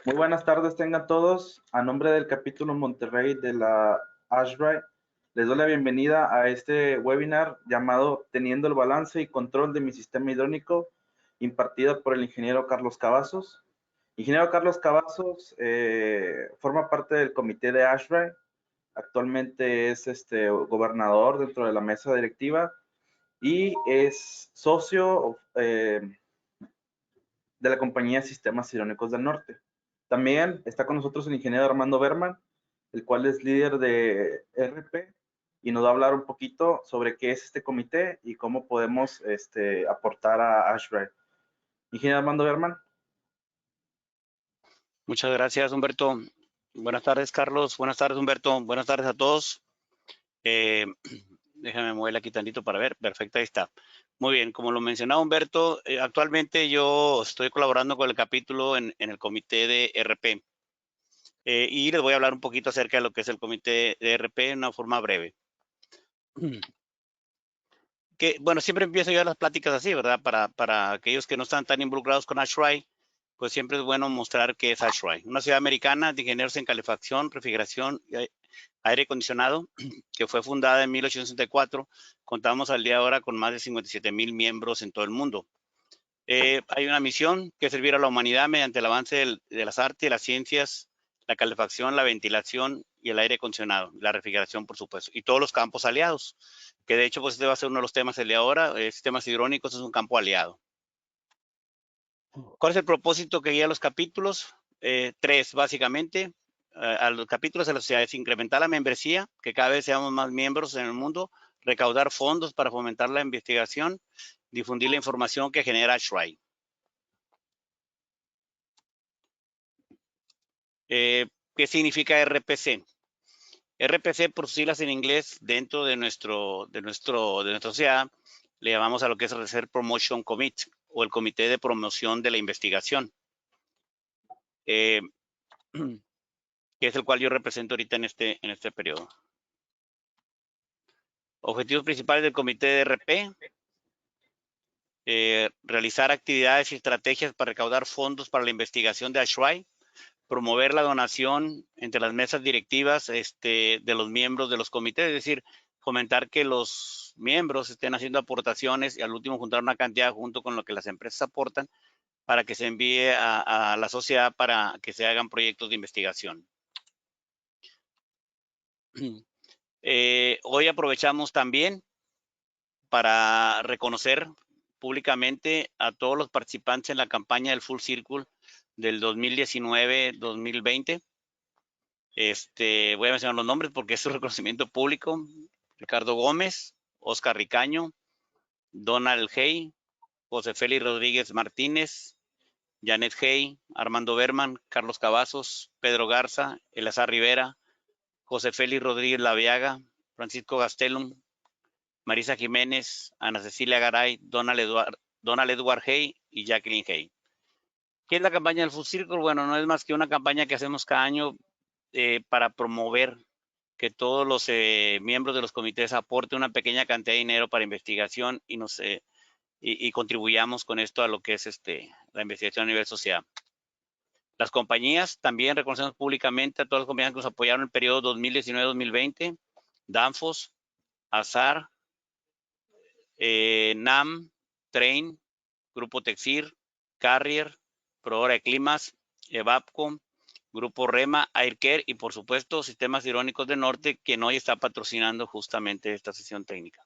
Muy buenas tardes tengan todos. A nombre del capítulo Monterrey de la ASHRAE, les doy la bienvenida a este webinar llamado Teniendo el balance y control de mi sistema hidráulico, impartida por el ingeniero Carlos Cavazos. Ingeniero Carlos Cavazos forma parte del comité de ASHRAE. Actualmente es gobernador dentro de la mesa directiva y es socio de la compañía Sistemas Hidráulicos del Norte. También está con nosotros el ingeniero Armando Berman, el cual es líder de RP y nos va a hablar un poquito sobre qué es este comité y cómo podemos aportar a ASHRAE. Ingeniero Armando Berman. Muchas gracias, Humberto. Buenas tardes, Carlos. Buenas tardes, Humberto. Buenas tardes a todos. Déjame moverla aquí tantito para ver. Perfecto, ahí está. Muy bien, como lo mencionaba Humberto, actualmente yo estoy colaborando con el capítulo en el comité de RP. Y les voy a hablar un poquito acerca de lo que es el comité de RP en una forma breve. Bueno, siempre empiezo yo las pláticas así, ¿verdad? Para aquellos que no están tan involucrados con ASHRAE, pues siempre es bueno mostrar qué es ASHRAE. Una ciudad americana de ingenieros en calefacción, refrigeración y aire acondicionado, que fue fundada en 1864. Contamos al día de ahora con más de 57,000 miembros en todo el mundo. Hay una misión que es servir a la humanidad mediante el avance de las artes, las ciencias, la calefacción, la ventilación y el aire acondicionado, la refrigeración, por supuesto, y todos los campos aliados, que de hecho pues este va a ser uno de los temas del día de ahora. Sistemas hidráulicos es un campo aliado. ¿Cuál es el propósito que guía los capítulos? Tres, básicamente. A los capítulos de la sociedad es incrementar la membresía, que cada vez seamos más miembros en el mundo, recaudar fondos para fomentar la investigación, difundir la información que genera ASHRAE. ¿Qué significa RPC? RPC, por sus siglas en inglés, dentro de nuestra sociedad, le llamamos a lo que es Research Promotion Committee o el Comité de Promoción de la Investigación, que es el cual yo represento ahorita en este periodo. Objetivos principales del Comité de RP: realizar actividades y estrategias para recaudar fondos para la investigación de ASHRAE, promover la donación entre las mesas directivas de los miembros de los comités, es decir, fomentar que los miembros estén haciendo aportaciones y al último juntar una cantidad junto con lo que las empresas aportan para que se envíe a la sociedad para que se hagan proyectos de investigación. Hoy aprovechamos también para reconocer públicamente a todos los participantes en la campaña del Full Circle del 2019-2020. Voy a mencionar los nombres porque es un reconocimiento público: Ricardo Gómez, Oscar Ricaño, Donald Hey, José Félix Rodríguez Martínez, Janet Hey, Armando Berman, Carlos Cavazos, Pedro Garza, Eleazar Rivera, José Félix Rodríguez Laviaga, Francisco Gastelum, Marisa Jiménez, Ana Cecilia Garay, Donald Edward Hey y Jacqueline Hey. ¿Qué es la campaña del Full Circle? Bueno, no es más que una campaña que hacemos cada año para promover que todos los miembros de los comités aporten una pequeña cantidad de dinero para investigación y contribuyamos con esto a lo que es la investigación a nivel social. Las compañías, también reconocemos públicamente a todas las compañías que nos apoyaron en el periodo 2019-2020: Danfoss, Azar, NAM, Train, Grupo Texir, Carrier, Prohora de Climas, Evapco, Grupo Rema, Aircare y por supuesto Sistemas Hidráulicos del Norte, quien hoy está patrocinando justamente esta sesión técnica.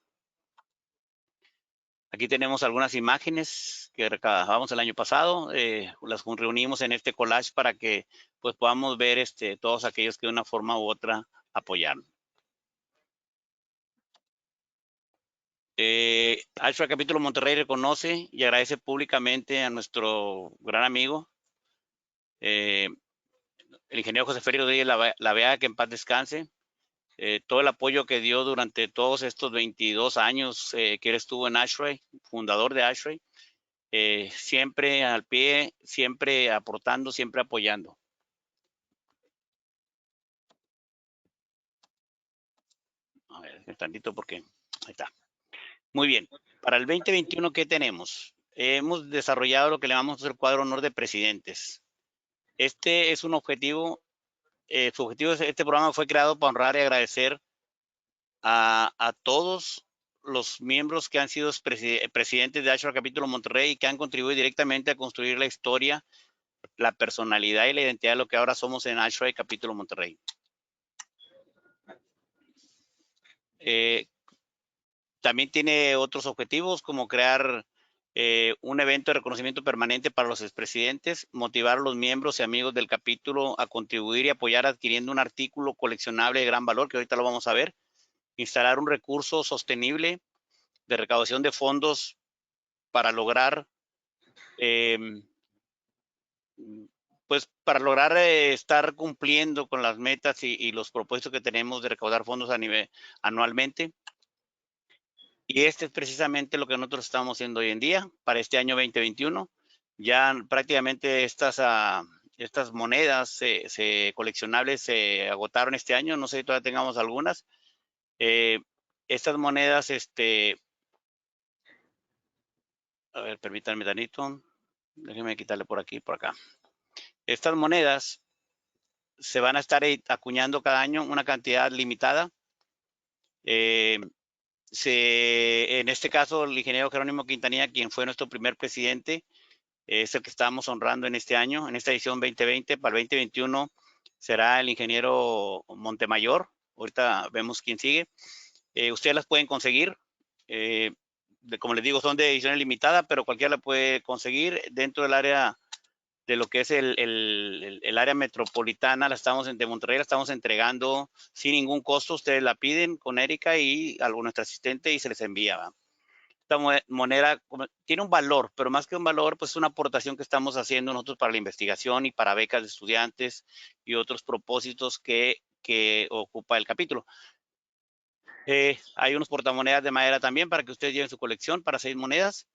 Aquí tenemos algunas imágenes que recabamos el año pasado, las reunimos en este collage para que pues podamos ver todos aquellos que de una forma u otra apoyaron. ASHRAE Capítulo Monterrey reconoce y agradece públicamente a nuestro gran amigo, el ingeniero José Félix Rodríguez Laviaga, que en paz descanse, todo el apoyo que dio durante todos estos 22 años que él estuvo en ASHRAE, fundador de ASHRAE, siempre al pie, siempre aportando, siempre apoyando. A ver, un tantito porque ahí está. Muy bien. Para el 2021, ¿qué tenemos? Hemos desarrollado lo que le llamamos el cuadro honor de presidentes. Este es un objetivo, su objetivo de este programa fue creado para honrar y agradecer a todos los miembros que han sido presidentes de ASHRAE Capítulo Monterrey y que han contribuido directamente a construir la historia, la personalidad y la identidad de lo que ahora somos en ASHRAE Capítulo Monterrey. También tiene otros objetivos como crear un evento de reconocimiento permanente para los expresidentes, motivar a los miembros y amigos del capítulo a contribuir y apoyar adquiriendo un artículo coleccionable de gran valor, que ahorita lo vamos a ver, instalar un recurso sostenible de recaudación de fondos para lograr, pues para lograr estar cumpliendo con las metas y los propósitos que tenemos de recaudar fondos anualmente. Y este es precisamente lo que nosotros estamos haciendo hoy en día para este año 2021. Ya prácticamente estas monedas coleccionables se agotaron este año. No sé si todavía tengamos algunas. Estas monedas, a ver, permítanme tantito. Déjenme quitarle por aquí y por acá. Estas monedas se van a estar acuñando cada año una cantidad limitada. En este caso, el ingeniero Jerónimo Quintanilla, quien fue nuestro primer presidente, es el que estamos honrando en este año, en esta edición 2020. Para el 2021 será el ingeniero Montemayor. Ahorita vemos quién sigue. Ustedes las pueden conseguir. Como les digo, son de edición limitada, pero cualquiera la puede conseguir dentro del área de lo que es el área metropolitana. De Monterrey la estamos entregando sin ningún costo. Ustedes la piden con Erika y nuestro asistente y se les envía, ¿va? Esta moneda tiene un valor, pero más que un valor, pues es una aportación que estamos haciendo nosotros para la investigación y para becas de estudiantes y otros propósitos que ocupa el capítulo. Hay unos portamonedas de madera también para que ustedes lleven su colección para 6 monedas.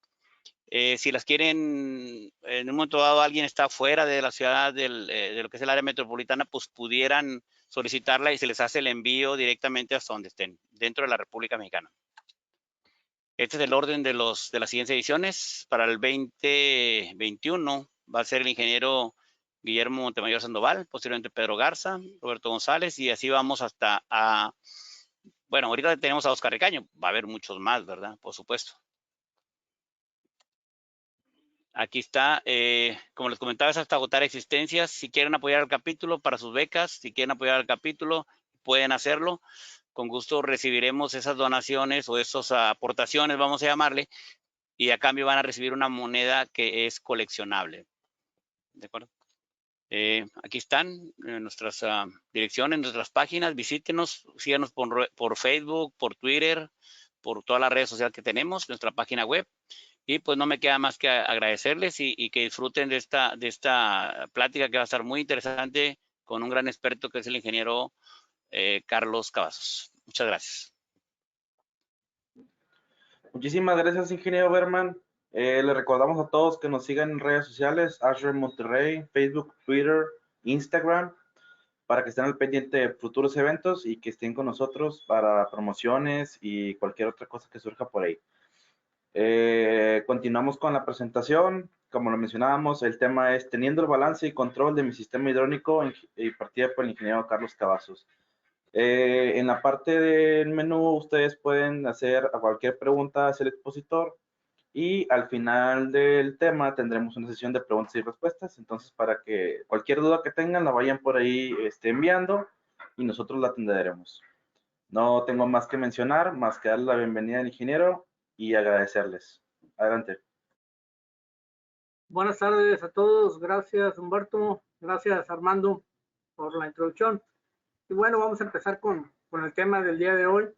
Si las quieren, en un momento dado alguien está fuera de la ciudad de lo que es el área metropolitana, pues pudieran solicitarla y se les hace el envío directamente hasta donde estén, dentro de la República Mexicana. Este es el orden de las siguientes ediciones. Para el 2021 va a ser el ingeniero Guillermo Montemayor Sandoval, posteriormente Pedro Garza, Roberto González, y así vamos hasta bueno, ahorita tenemos a Oscar Ricaño, va a haber muchos más, ¿verdad? Por supuesto. Aquí está, como les comentaba, es hasta agotar existencias. Si quieren apoyar al capítulo para sus becas, si quieren apoyar al capítulo, pueden hacerlo. Con gusto recibiremos esas donaciones o esas aportaciones, vamos a llamarle, y a cambio van a recibir una moneda que es coleccionable. ¿De acuerdo? Aquí están nuestras direcciones, nuestras páginas. Visítenos, síganos por Facebook, por Twitter, por todas las redes sociales que tenemos, nuestra página web. Y pues no me queda más que agradecerles y que disfruten de esta plática que va a estar muy interesante con un gran experto que es el ingeniero Carlos Cavazos. Muchas gracias. Muchísimas gracias, ingeniero Berman. Le recordamos a todos que nos sigan en redes sociales, ASHRAE Monterrey, Facebook, Twitter, Instagram, para que estén al pendiente de futuros eventos y que estén con nosotros para promociones y cualquier otra cosa que surja por ahí. Continuamos con la presentación. Como lo mencionábamos, el tema es teniendo el balance y control de mi sistema hidráulico, impartida por el ingeniero Carlos Cavazos. En la parte del menú ustedes pueden hacer cualquier pregunta hacia el expositor y al final del tema tendremos una sesión de preguntas y respuestas. Entonces, para que cualquier duda que tengan la vayan por ahí enviando y nosotros la atenderemos. No tengo más que mencionar, más que darle la bienvenida al ingeniero y agradecerles. Adelante. Buenas tardes a todos. Gracias, Humberto. Gracias, Armando, por la introducción. Y bueno, vamos a empezar con el tema del día de hoy,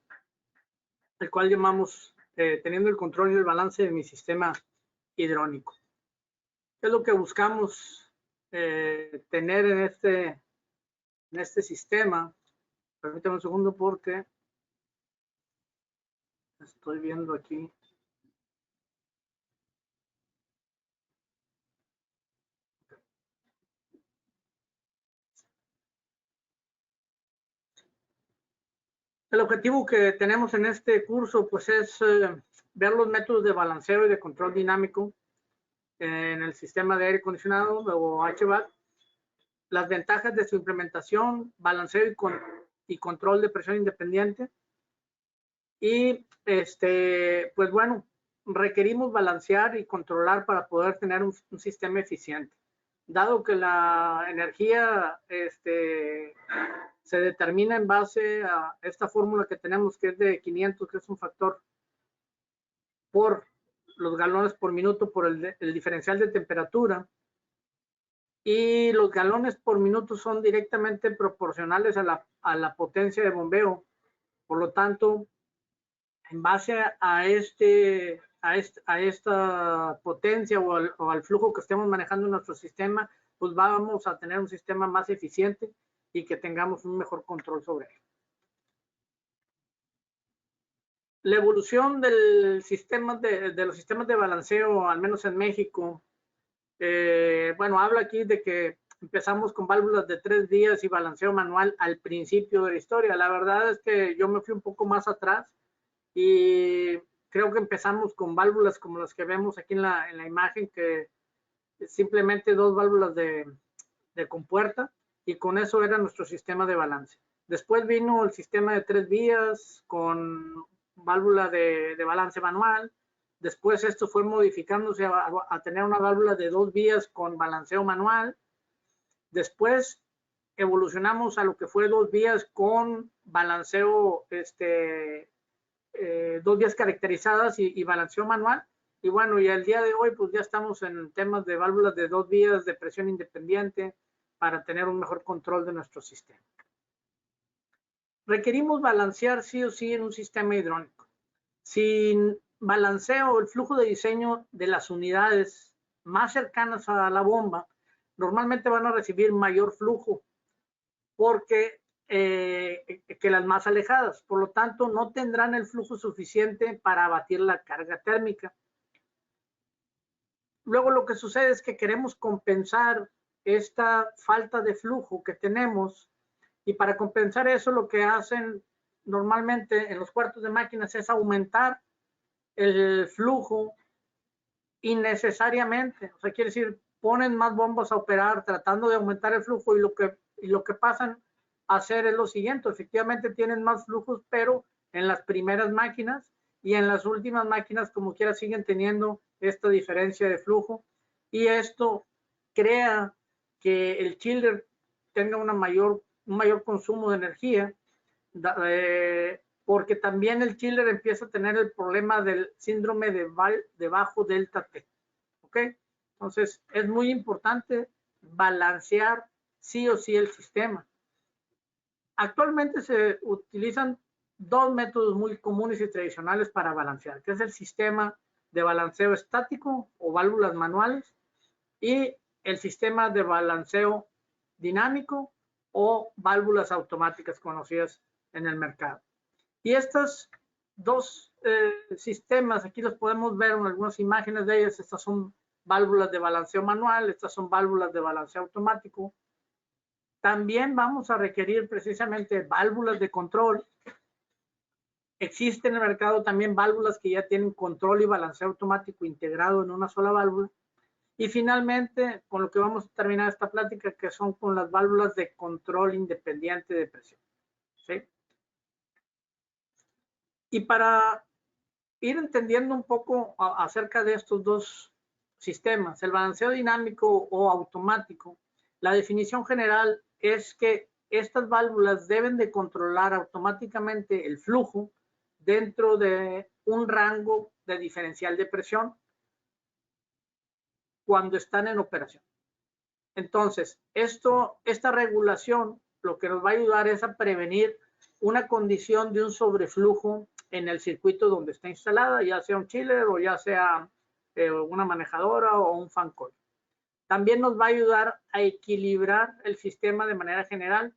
el cual llamamos teniendo el control y el balance de mi sistema hidráulico. ¿Qué es lo que buscamos tener en este sistema? Permítame un segundo porque estoy viendo aquí. El objetivo que tenemos en este curso pues es ver los métodos de balanceo y de control dinámico en el sistema de aire acondicionado o HVAC las ventajas de su implementación, balanceo y control de presión independiente. Y pues bueno, requerimos balancear y controlar para poder tener un sistema eficiente. Dado que la energía se determina en base a esta fórmula que tenemos, que es de 500, que es un factor por los galones por minuto por el diferencial de temperatura, y los galones por minuto son directamente proporcionales a la potencia de bombeo. Por lo tanto, en base a esta potencia o al flujo que estemos manejando en nuestro sistema, pues vamos a tener un sistema más eficiente y que tengamos un mejor control sobre él. La evolución del sistema de los sistemas de balanceo, al menos en México, bueno, habla aquí de que empezamos con válvulas de 3 vías y balanceo manual al principio de la historia. La verdad es que yo me fui un poco más atrás y creo que empezamos con válvulas como las que vemos aquí en la imagen, que simplemente 2 válvulas de compuerta, y con eso era nuestro sistema de balance. Después vino el sistema de 3 vías con válvula de balance manual. Después esto fue modificándose a tener una válvula de 2 vías con balanceo manual. Después evolucionamos a lo que fue 2 vías con balanceo, 2 vías caracterizadas y balanceo manual. Y bueno, y al día de hoy pues ya estamos en temas de válvulas de 2 vías de presión independiente para tener un mejor control de nuestro sistema. Requerimos balancear sí o sí en un sistema hidráulico. Sin balanceo, el flujo de diseño de las unidades más cercanas a la bomba normalmente van a recibir mayor flujo que las más alejadas. Por lo tanto, no tendrán el flujo suficiente para abatir la carga térmica. Luego lo que sucede es que queremos compensar esta falta de flujo que tenemos, y para compensar eso lo que hacen normalmente en los cuartos de máquinas es aumentar el flujo innecesariamente. O sea, quiere decir, ponen más bombas a operar tratando de aumentar el flujo, y lo que pasan a hacer es lo siguiente: efectivamente tienen más flujos, pero en las primeras máquinas, y en las últimas máquinas como quiera siguen teniendo esta diferencia de flujo, y esto crea que el chiller tenga un mayor consumo de energía, porque también el chiller empieza a tener el problema del síndrome de bajo delta T. ¿Ok? Entonces, es muy importante balancear sí o sí el sistema. Actualmente se utilizan 2 métodos muy comunes y tradicionales para balancear, que es el sistema de balanceo estático o válvulas manuales, y el sistema de balanceo dinámico o válvulas automáticas conocidas en el mercado. Y estos 2 sistemas, aquí los podemos ver en algunas imágenes de ellas. Estas son válvulas de balanceo manual, estas son válvulas de balanceo automático. También vamos a requerir precisamente válvulas de control. Existen en el mercado también válvulas que ya tienen control y balanceo automático integrado en una sola válvula. Y finalmente, con lo que vamos a terminar esta plática, que son con las válvulas de control independiente de presión. ¿Sí? Y para ir entendiendo un poco acerca de estos 2 sistemas, el balanceo dinámico o automático, la definición general es que estas válvulas deben de controlar automáticamente el flujo dentro de un rango de diferencial de presión cuando están en operación. Entonces, esta regulación lo que nos va a ayudar es a prevenir una condición de un sobreflujo en el circuito donde está instalada, ya sea un chiller o ya sea una manejadora o un fan coil. También nos va a ayudar a equilibrar el sistema de manera general,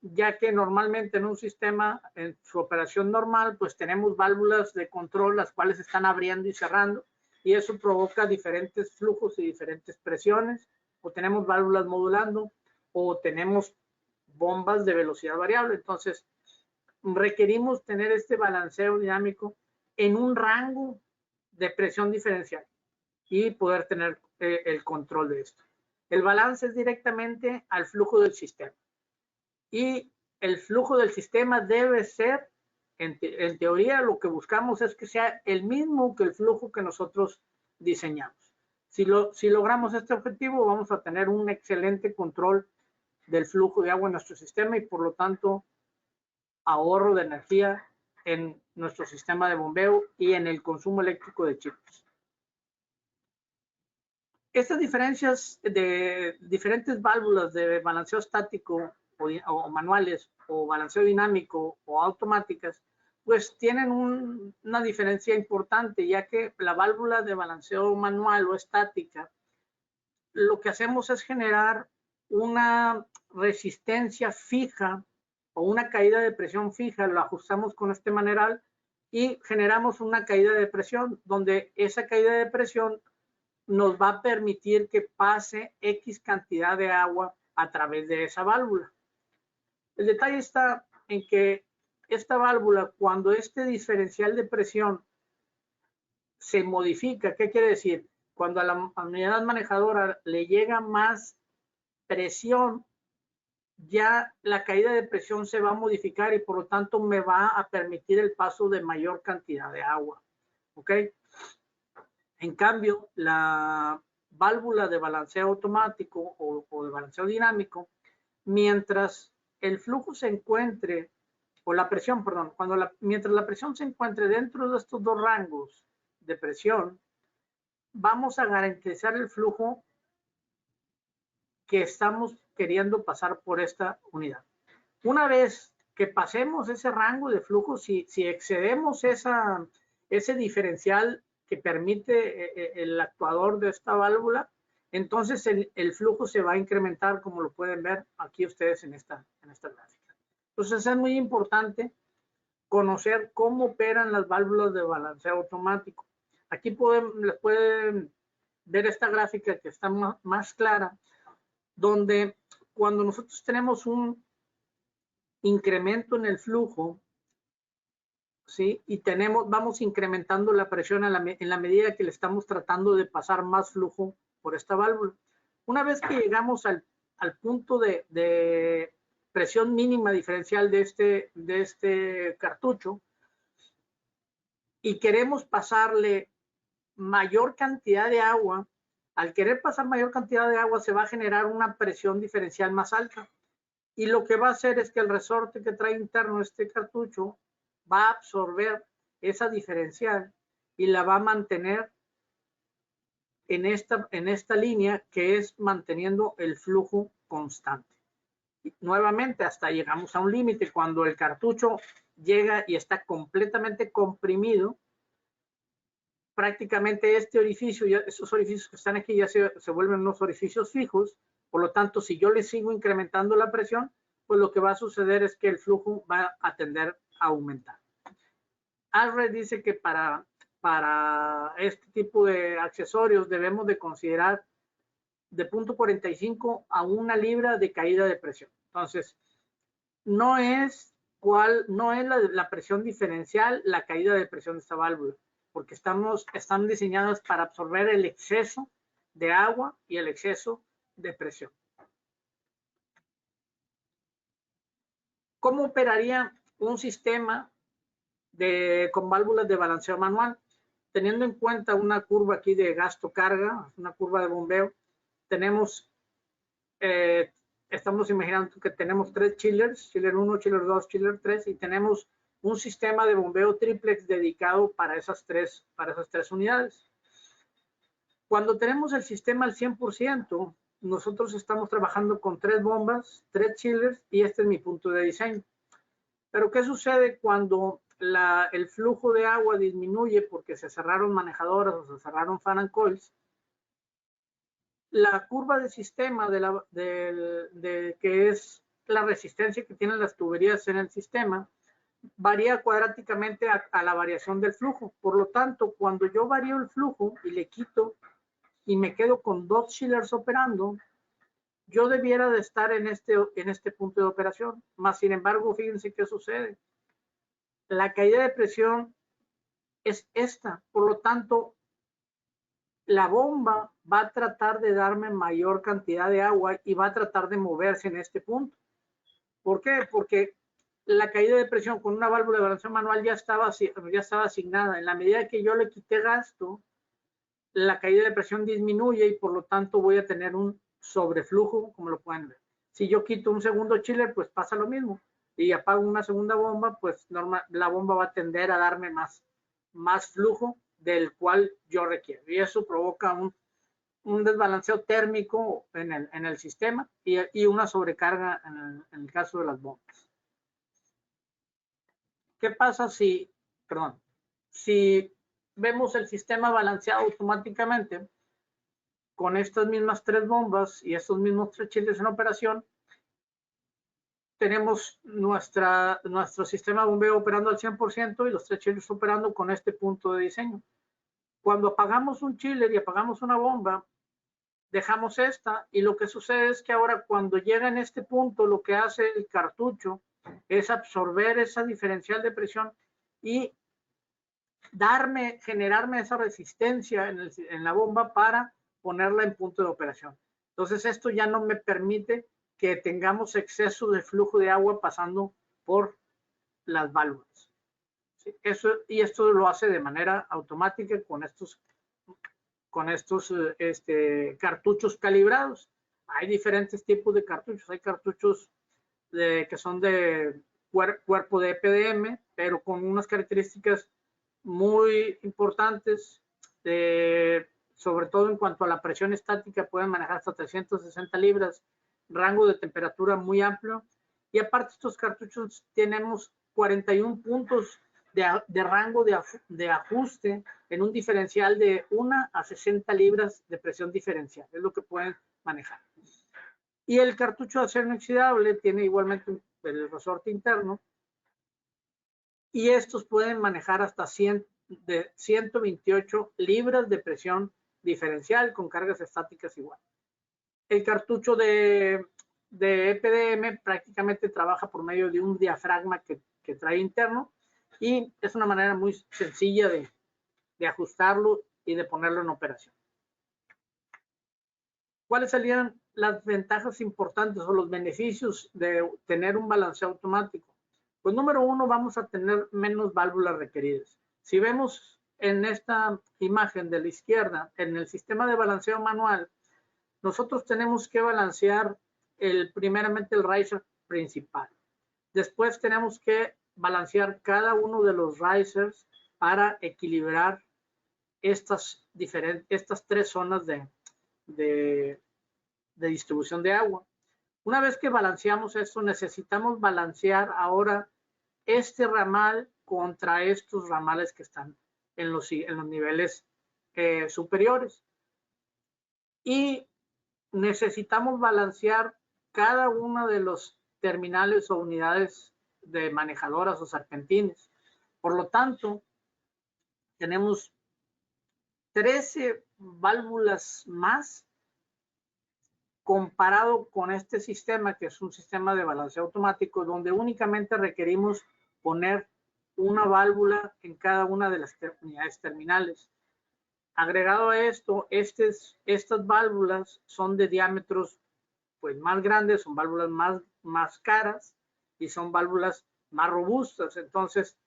ya que normalmente en un sistema, en su operación normal, pues tenemos válvulas de control las cuales están abriendo y cerrando, y eso provoca diferentes flujos y diferentes presiones, o tenemos válvulas modulando, o tenemos bombas de velocidad variable. Entonces, requerimos tener este balanceo dinámico en un rango de presión diferencial y poder tener el control de esto. El balance es directamente al flujo del sistema. Y el flujo del sistema debe ser, en teoría, lo que buscamos es que sea el mismo que el flujo que nosotros diseñamos. Si logramos este objetivo, vamos a tener un excelente control del flujo de agua en nuestro sistema y, por lo tanto, ahorro de energía en nuestro sistema de bombeo y en el consumo eléctrico de chips. Estas diferencias de diferentes válvulas de balanceo estático o manuales o balanceo dinámico o automáticas, pues tienen una diferencia importante, ya que la válvula de balanceo manual o estática, lo que hacemos es generar una resistencia fija o una caída de presión fija, lo ajustamos con este maneral y generamos una caída de presión, donde esa caída de presión nos va a permitir que pase X cantidad de agua a través de esa válvula. El detalle está en que esta válvula, cuando este diferencial de presión se modifica, ¿qué quiere decir? Cuando a la unidad manejadora le llega más presión, ya la caída de presión se va a modificar y por lo tanto me va a permitir el paso de mayor cantidad de agua. ¿Ok? En cambio, la válvula de balanceo automático o de balanceo dinámico, mientras el flujo se encuentre, o la presión, perdón, mientras la presión se encuentre dentro de estos dos rangos de presión, vamos a garantizar el flujo que estamos queriendo pasar por esta unidad. Una vez que pasemos ese rango de flujo, si excedemos ese diferencial que permite el actuador de esta válvula, entonces el flujo se va a incrementar, como lo pueden ver aquí ustedes en esta gráfica. Entonces es muy importante conocer cómo operan las válvulas de balanceo automático. Aquí les pueden ver esta gráfica que está más clara, donde cuando nosotros tenemos un incremento en el flujo, ¿sí? Y vamos incrementando la presión en la medida que le estamos tratando de pasar más flujo por esta válvula. Una vez que llegamos al punto de presión mínima diferencial de este cartucho y queremos pasarle mayor cantidad de agua, al querer pasar mayor cantidad de agua se va a generar una presión diferencial más alta. Y lo que va a hacer es que el resorte que trae interno este cartucho va a absorber esa diferencial y la va a mantener en esta línea, que es manteniendo el flujo constante. Y nuevamente, hasta llegamos a un límite. Cuando el cartucho llega y está completamente comprimido, prácticamente este orificio, esos orificios que están aquí ya se vuelven unos orificios fijos. Por lo tanto, si yo le sigo incrementando la presión, pues lo que va a suceder es que el flujo va a tender a aumentar. ASHRAE dice que para este tipo de accesorios debemos de considerar de 0.45 a 1 libra de caída de presión. Entonces, no es la presión diferencial la caída de presión de esta válvula, porque están diseñadas para absorber el exceso de agua y el exceso de presión. ¿Cómo operaría un sistema con válvulas de balanceo manual? Teniendo en cuenta una curva aquí de gasto-carga, una curva de bombeo, estamos imaginando que tenemos 3 chillers, chiller 1, chiller 2, chiller 3, y tenemos un sistema de bombeo triplex dedicado para esas tres unidades. Cuando tenemos el sistema al 100%, nosotros estamos trabajando con 3 bombas, 3 chillers, y este es mi punto de diseño. Pero ¿qué sucede cuando el flujo de agua disminuye porque se cerraron manejadoras o se cerraron fan and coils? La curva de sistema que es la resistencia que tienen las tuberías en el sistema varía cuadráticamente a la variación del flujo. Por lo tanto, cuando yo varío el flujo y le quito y me quedo con 2 chillers operando, yo debiera de estar en este punto de operación. Más sin embargo, fíjense qué sucede. La caída de presión es esta. Por lo tanto, la bomba va a tratar de darme mayor cantidad de agua y va a tratar de moverse en este punto. ¿Por qué? Porque la caída de presión con una válvula de balanceo manual ya estaba asignada. En la medida que yo le quité gasto, la caída de presión disminuye y por lo tanto voy a tener un sobreflujo, como lo pueden ver. Si yo quito un segundo chiller, pues pasa lo mismo. Y apago una segunda bomba, pues la bomba va a tender a darme más flujo del cual yo requiero. Y eso provoca un desbalanceo térmico en el sistema y una sobrecarga en el caso de las bombas. ¿Qué pasa si vemos el sistema balanceado automáticamente con estas mismas 3 bombas y estos mismos 3 chillers en operación? Tenemos nuestro sistema de bombeo operando al 100% y los 3 chillers operando con este punto de diseño. Cuando apagamos un chiller y apagamos una bomba, dejamos esta y lo que sucede es que ahora cuando llega en este punto, lo que hace el cartucho es absorber esa diferencial de presión y generarme esa resistencia en la bomba para ponerla en punto de operación. Entonces esto ya no me permite que tengamos exceso de flujo de agua pasando por las válvulas. ¿Sí? Esto lo hace de manera automática con estos cartuchos calibrados. Hay diferentes tipos de cartuchos. Hay cartuchos que son de cuerpo de EPDM, pero con unas características muy importantes, sobre todo en cuanto a la presión estática, pueden manejar hasta 360 libras, rango de temperatura muy amplio. Y aparte estos cartuchos tenemos 41 puntos de rango de ajuste en un diferencial de 1 a 60 libras de presión diferencial. Es lo que pueden manejar. Y el cartucho de acero inoxidable tiene igualmente el resorte interno. Y estos pueden manejar hasta 128 libras de presión diferencial con cargas estáticas igual. El cartucho de EPDM prácticamente trabaja por medio de un diafragma que trae interno y es una manera muy sencilla de ajustarlo y de ponerlo en operación. ¿Cuáles serían las ventajas importantes o los beneficios de tener un balanceo automático? Pues número 1, vamos a tener menos válvulas requeridas. Si vemos en esta imagen de la izquierda, en el sistema de balanceo manual, nosotros tenemos que balancear primeramente el riser principal. Después tenemos que balancear cada uno de los risers para equilibrar estas 3 zonas de distribución de agua. Una vez que balanceamos esto, necesitamos balancear ahora este ramal contra estos ramales que están en los niveles superiores. Y necesitamos balancear cada uno de los terminales o unidades de manejadoras o serpentines. Por lo tanto, tenemos 13 válvulas más comparado con este sistema, que es un sistema de balanceo automático, donde únicamente requerimos poner una válvula en cada una de las unidades terminales. Agregado a esto, estas válvulas son de diámetros pues más grandes, son válvulas más caras y son válvulas más robustas. Entonces,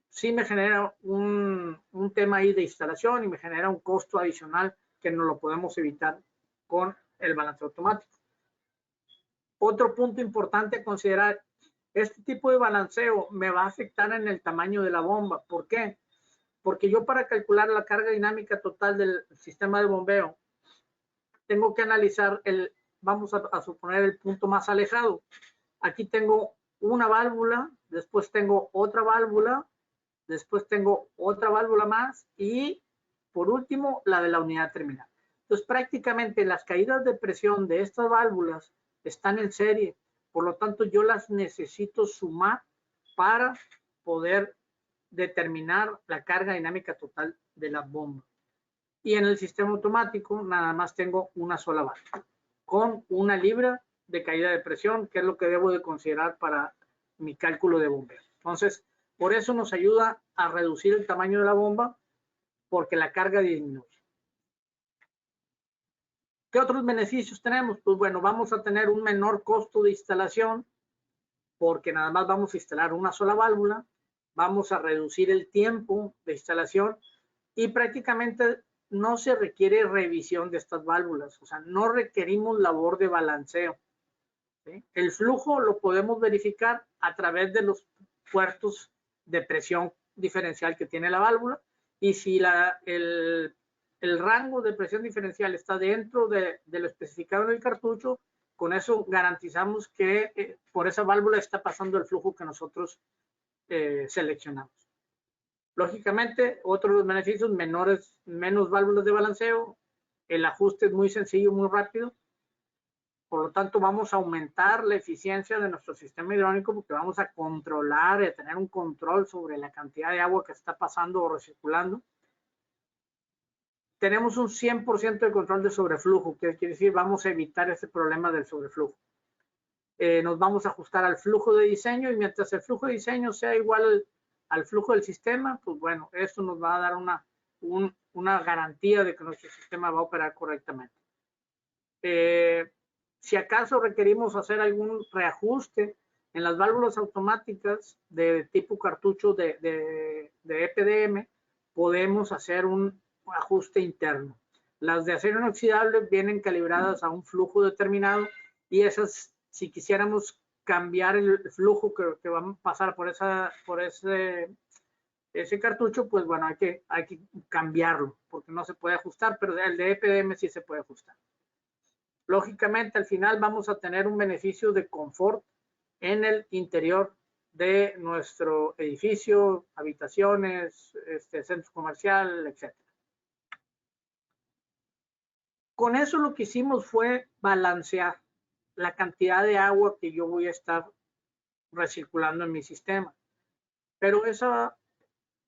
sí me genera un tema ahí de instalación y me genera un costo adicional que no lo podemos evitar con el balanceo automático. Otro punto importante a considerar, este tipo de balanceo me va a afectar en el tamaño de la bomba. ¿Por qué? Porque yo para calcular la carga dinámica total del sistema de bombeo, tengo que analizar vamos a suponer el punto más alejado. Aquí tengo una válvula, después tengo otra válvula, después tengo otra válvula más y por último la de la unidad terminal. Entonces prácticamente las caídas de presión de estas válvulas están en serie, por lo tanto yo las necesito sumar para poder determinar la carga dinámica total de la bomba. Y en el sistema automático nada más tengo una sola válvula con 1 libra de caída de presión, que es lo que debo de considerar para mi cálculo de bombeo. Entonces, por eso nos ayuda a reducir el tamaño de la bomba, porque la carga disminuye. ¿Qué otros beneficios tenemos? Pues bueno, vamos a tener un menor costo de instalación porque nada más vamos a instalar una sola válvula, vamos a reducir el tiempo de instalación y prácticamente no se requiere revisión de estas válvulas, o sea, no requerimos labor de balanceo. ¿Sí? El flujo lo podemos verificar a través de los puertos de presión diferencial que tiene la válvula y si el rango de presión diferencial está dentro de lo especificado en el cartucho, con eso garantizamos que por esa válvula está pasando el flujo que nosotros seleccionamos. Lógicamente, otro de los beneficios, menos válvulas de balanceo, el ajuste es muy sencillo, muy rápido. Por lo tanto, vamos a aumentar la eficiencia de nuestro sistema hidráulico porque vamos a controlar y a tener un control sobre la cantidad de agua que está pasando o recirculando. Tenemos un 100% de control de sobreflujo, que quiere decir vamos a evitar ese problema del sobreflujo. Nos vamos a ajustar al flujo de diseño y mientras el flujo de diseño sea igual al flujo del sistema, pues bueno, esto nos va a dar una garantía de que nuestro sistema va a operar correctamente. Si acaso requerimos hacer algún reajuste en las válvulas automáticas de tipo cartucho de EPDM, podemos hacer un ajuste interno. Las de acero inoxidable vienen calibradas a un flujo determinado y esas, si quisiéramos cambiar el flujo que va a pasar por ese cartucho, pues bueno, hay que cambiarlo porque no se puede ajustar, pero el de EPDM sí se puede ajustar. Lógicamente, al final vamos a tener un beneficio de confort en el interior de nuestro edificio, habitaciones, centro comercial, etc. Con eso lo que hicimos fue balancear la cantidad de agua que yo voy a estar recirculando en mi sistema. Pero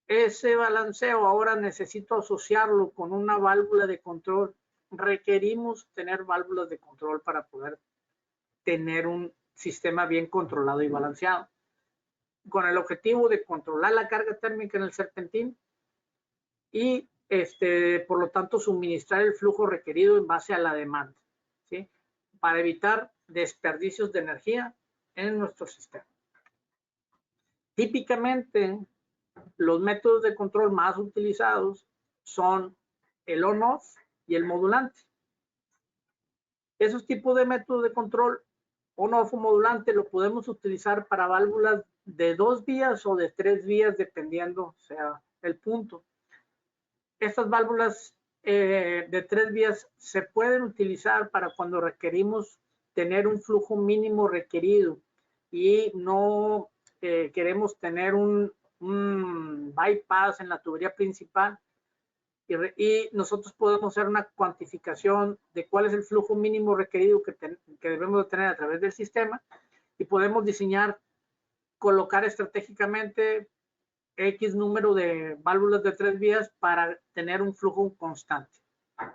ese balanceo ahora necesito asociarlo con una válvula de control. Requerimos tener válvulas de control para poder tener un sistema bien controlado y balanceado, con el objetivo de controlar la carga térmica en el serpentín y por lo tanto suministrar el flujo requerido en base a la demanda, ¿sí? Para evitar desperdicios de energía en nuestro sistema. Típicamente, los métodos de control más utilizados son el on-off y el modulante. Esos tipos de métodos de control on-off o modulante lo podemos utilizar para válvulas de 2 vías o de 3 vías, dependiendo sea el punto. Estas válvulas de 3 vías se pueden utilizar para cuando requerimos tener un flujo mínimo requerido y no queremos tener un bypass en la tubería principal y nosotros podemos hacer una cuantificación de cuál es el flujo mínimo requerido que debemos de tener a través del sistema y podemos diseñar, colocar estratégicamente X número de válvulas de 3 vías para tener un flujo constante.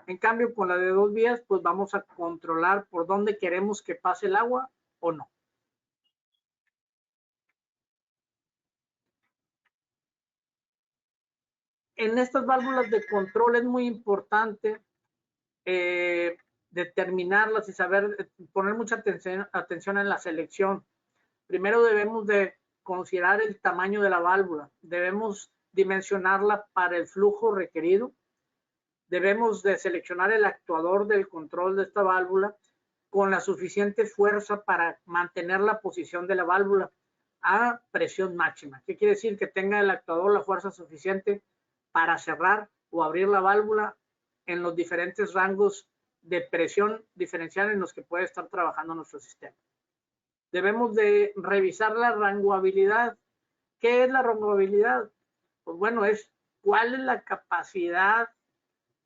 En cambio, con la de 2 vías, pues vamos a controlar por dónde queremos que pase el agua o no. En estas válvulas de control es muy importante determinarlas y saber poner mucha atención en la selección. Primero debemos de considerar el tamaño de la válvula. Debemos dimensionarla para el flujo requerido. Debemos de seleccionar el actuador del control de esta válvula con la suficiente fuerza para mantener la posición de la válvula a presión máxima. ¿Qué quiere decir? Que tenga el actuador la fuerza suficiente para cerrar o abrir la válvula en los diferentes rangos de presión diferencial en los que puede estar trabajando nuestro sistema. Debemos de revisar la ranguabilidad. ¿Qué es la ranguabilidad? Pues bueno, es cuál es la capacidad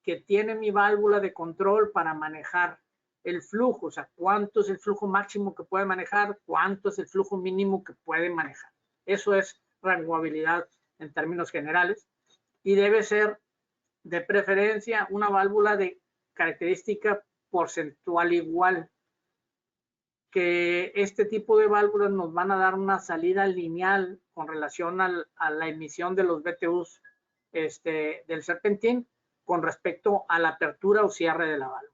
que tiene mi válvula de control para manejar el flujo, o sea, cuánto es el flujo máximo que puede manejar, cuánto es el flujo mínimo que puede manejar. Eso es ranguabilidad en términos generales y debe ser de preferencia una válvula de característica porcentual igual, que este tipo de válvulas nos van a dar una salida lineal con relación a la emisión de los BTUs del serpentín con respecto a la apertura o cierre de la válvula.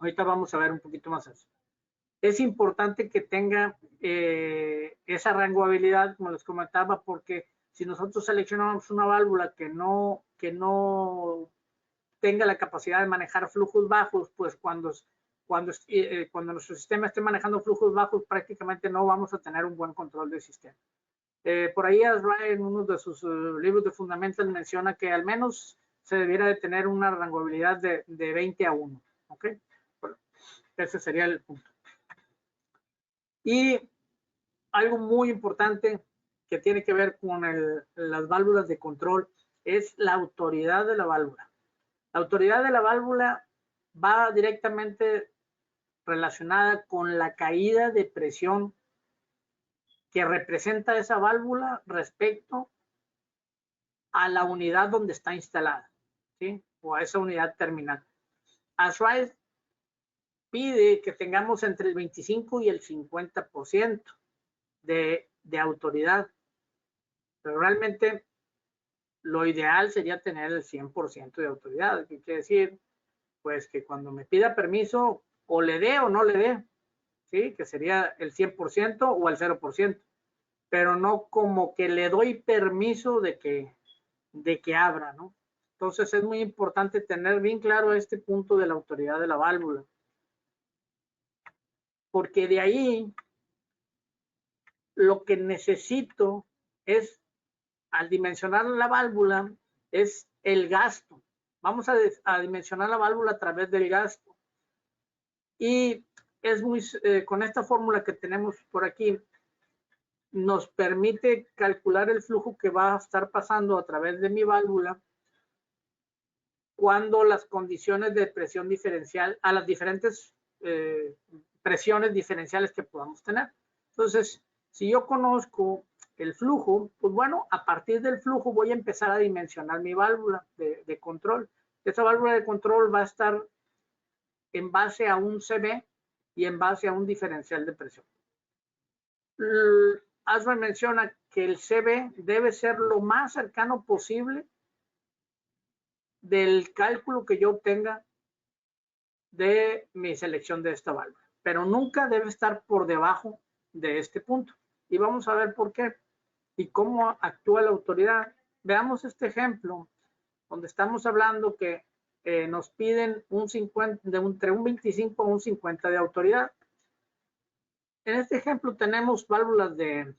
Ahorita vamos a ver un poquito más eso. Es importante que tenga esa rangoabilidad, como les comentaba, porque si nosotros seleccionamos una válvula que no tenga la capacidad de manejar flujos bajos, pues cuando nuestro sistema esté manejando flujos bajos, prácticamente no vamos a tener un buen control del sistema. Por ahí Ashby en uno de sus libros de fundamentos menciona que al menos se debiera de tener una rangoabilidad de 20:1. ¿Ok? Bueno, ese sería el punto. Y algo muy importante que tiene que ver con las válvulas de control es la autoridad de la válvula. La autoridad de la válvula va directamente relacionada con la caída de presión que representa esa válvula respecto a la unidad donde está instalada, ¿sí? O a esa unidad terminal. Ashby pide que tengamos entre el 25 y el 50% de autoridad, pero realmente lo ideal sería tener el 100% de autoridad. ¿Qué quiere decir? Pues que cuando me pida permiso, o le dé o no le dé, ¿sí? Que sería el 100% o el 0%, pero no como que le doy permiso de que abra, ¿no? Entonces es muy importante tener bien claro este punto de la autoridad de la válvula, porque de ahí lo que necesito es, al dimensionar la válvula, es el gasto. Vamos a dimensionar la válvula a través del gasto. Y es muy, con esta fórmula que tenemos por aquí, nos permite calcular el flujo que va a estar pasando a través de mi válvula cuando las condiciones de presión diferencial, a las diferentes presiones diferenciales que podamos tener. Entonces, si yo conozco el flujo, pues bueno, a partir del flujo voy a empezar a dimensionar mi válvula de control. Esa válvula de control va a estar en base a un CB y en base a un diferencial de presión. Ashby menciona que el CB debe ser lo más cercano posible del cálculo que yo obtenga de mi selección de esta válvula, pero nunca debe estar por debajo de este punto. Y vamos a ver por qué y cómo actúa la autoridad. Veamos este ejemplo donde estamos hablando que nos piden un 50, entre un 25 a un 50 de autoridad. En este ejemplo tenemos válvulas de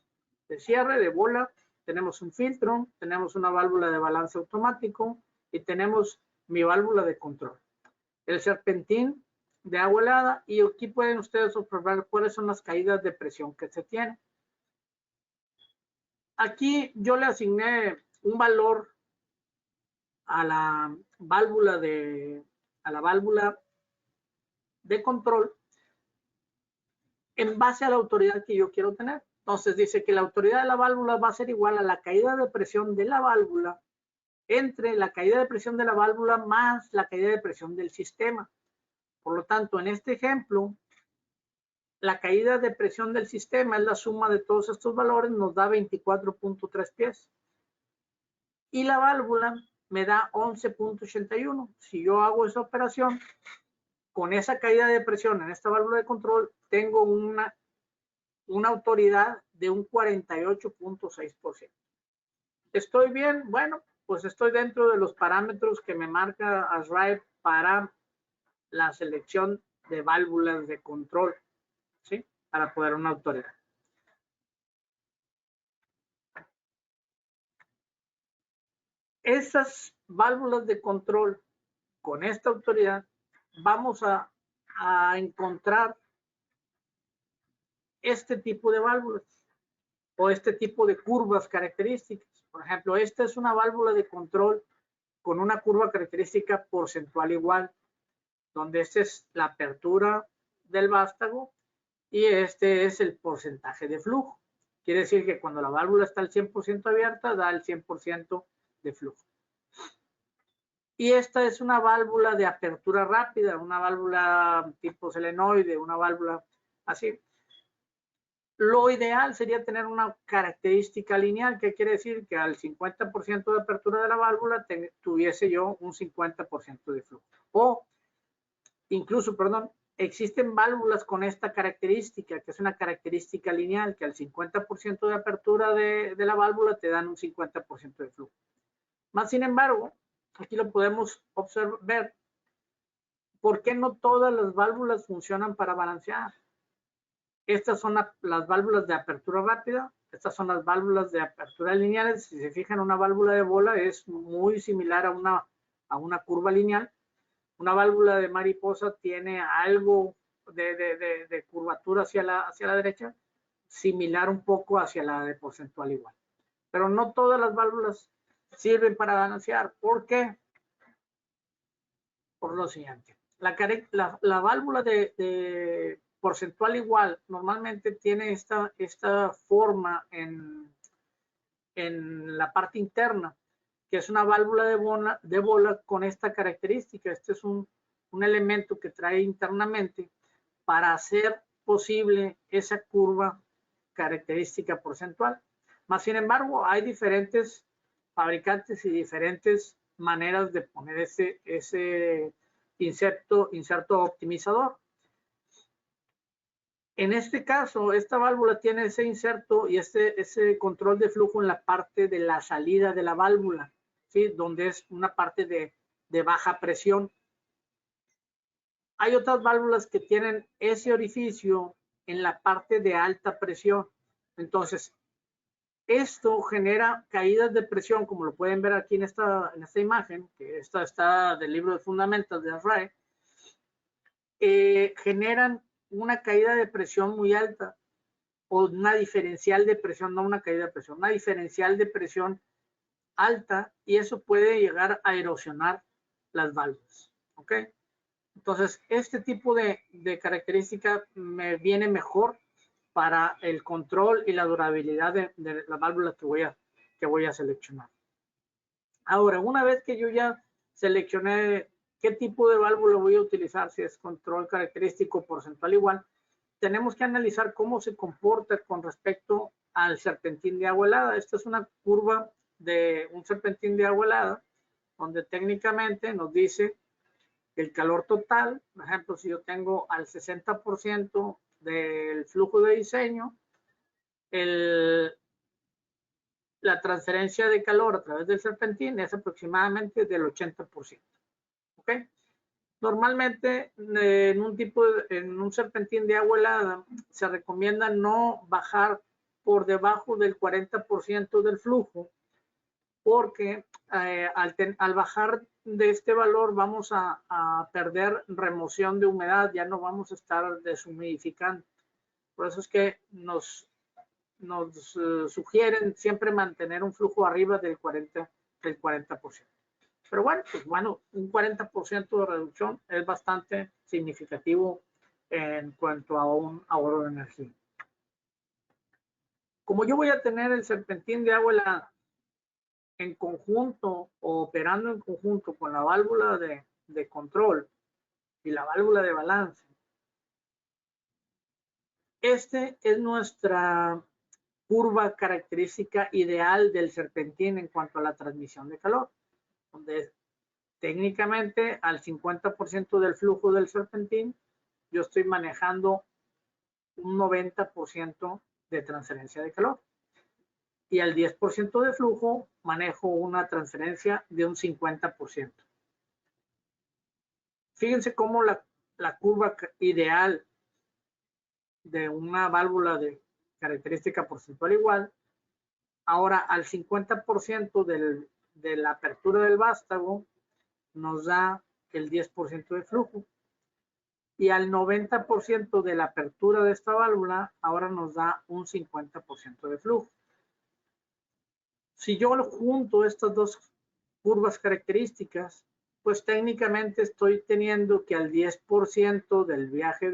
cierre, de bola, tenemos un filtro, tenemos una válvula de balance automático y tenemos mi válvula de control. El serpentín de agua helada, y aquí pueden ustedes observar cuáles son las caídas de presión que se tienen. Aquí yo le asigné un valor a la válvula de control en base a la autoridad que yo quiero tener. Entonces dice que la autoridad de la válvula va a ser igual a la caída de presión de la válvula entre la caída de presión de la válvula más la caída de presión del sistema. Por lo tanto, en este ejemplo, la caída de presión del sistema es la suma de todos estos valores, nos da 24.3 pies. Y la válvula me da 11.81. Si yo hago esa operación, con esa caída de presión en esta válvula de control, tengo una autoridad de un 48.6%. ¿Estoy bien? Bueno, pues estoy dentro de los parámetros que me marca Ashby para la selección de válvulas de control, ¿sí? Para poder una autoridad. Esas válvulas de control con esta autoridad vamos a encontrar este tipo de válvulas o este tipo de curvas características. Por ejemplo, esta es una válvula de control con una curva característica porcentual igual, donde esta es la apertura del vástago y este es el porcentaje de flujo. Quiere decir que cuando la válvula está al 100% abierta, da el 100% de flujo. Y esta es una válvula de apertura rápida, una válvula tipo solenoide, una válvula así. Lo ideal sería tener una característica lineal, que quiere decir que al 50% de apertura de la válvula tuviese yo un 50% de flujo. O incluso, perdón, existen válvulas con esta característica, que es una característica lineal, que al 50% de apertura de la válvula te dan un 50% de flujo. Más sin embargo, aquí lo podemos observar, ¿por qué no todas las válvulas funcionan para balancear? Estas son las válvulas de apertura rápida, estas son las válvulas de apertura lineales. Si se fijan, una válvula de bola es muy similar a una curva lineal. Una válvula de mariposa tiene algo de curvatura hacia la derecha, similar un poco hacia la de porcentual igual. Pero no todas las válvulas sirven para balancear. ¿Por qué? Por lo siguiente. La válvula de porcentual igual normalmente tiene esta forma en la parte interna, que es una válvula de bola con esta característica. Este es un elemento que trae internamente para hacer posible esa curva característica porcentual. Más sin embargo, hay diferentes fabricantes y diferentes maneras de poner ese inserto optimizador. En este caso, esta válvula tiene ese inserto y ese control de flujo en la parte de la salida de la válvula, ¿sí? Donde es una parte de baja presión. Hay otras válvulas que tienen ese orificio en la parte de alta presión. Entonces, esto genera caídas de presión, como lo pueden ver aquí en esta imagen, que esta está del libro de Fundamentos de ASRAE. Generan una caída de presión muy alta, o una diferencial de presión, no una caída de presión, una diferencial de presión alta, y eso puede llegar a erosionar las válvulas. ¿Ok? Entonces, este tipo de característica me viene mejor para el control y la durabilidad de la válvula que voy a seleccionar. Ahora, una vez que yo ya seleccioné qué tipo de válvula voy a utilizar, si es control característico porcentual igual, tenemos que analizar cómo se comporta con respecto al serpentín de agua helada. Esta es una curva de un serpentín de agua helada, donde técnicamente nos dice el calor total. Por ejemplo, si yo tengo al 60% del flujo de diseño, la transferencia de calor a través del serpentín es aproximadamente del 80%. ¿Ok? Normalmente en un serpentín de agua helada se recomienda no bajar por debajo del 40% del flujo, porque al bajar de este valor vamos a perder remoción de humedad, ya no vamos a estar deshumidificando. Por eso es que nos sugieren siempre mantener un flujo arriba del 40%. Pero bueno, pues bueno, un 40% de reducción es bastante significativo en cuanto a un ahorro de energía. Como yo voy a tener el serpentín de agua helada en conjunto o operando en conjunto con la válvula de control y la válvula de balance, este es nuestra curva característica ideal del serpentín en cuanto a la transmisión de calor, donde técnicamente al 50% del flujo del serpentín yo estoy manejando un 90% de transferencia de calor, y al 10% de flujo manejo una transferencia de un 50%. Fíjense cómo la curva ideal de una válvula de característica porcentual igual, ahora al 50% de la apertura del vástago nos da el 10% de flujo, y al 90% de la apertura de esta válvula ahora nos da un 50% de flujo. Si yo junto estas dos curvas características, pues técnicamente estoy teniendo que al 10% del viaje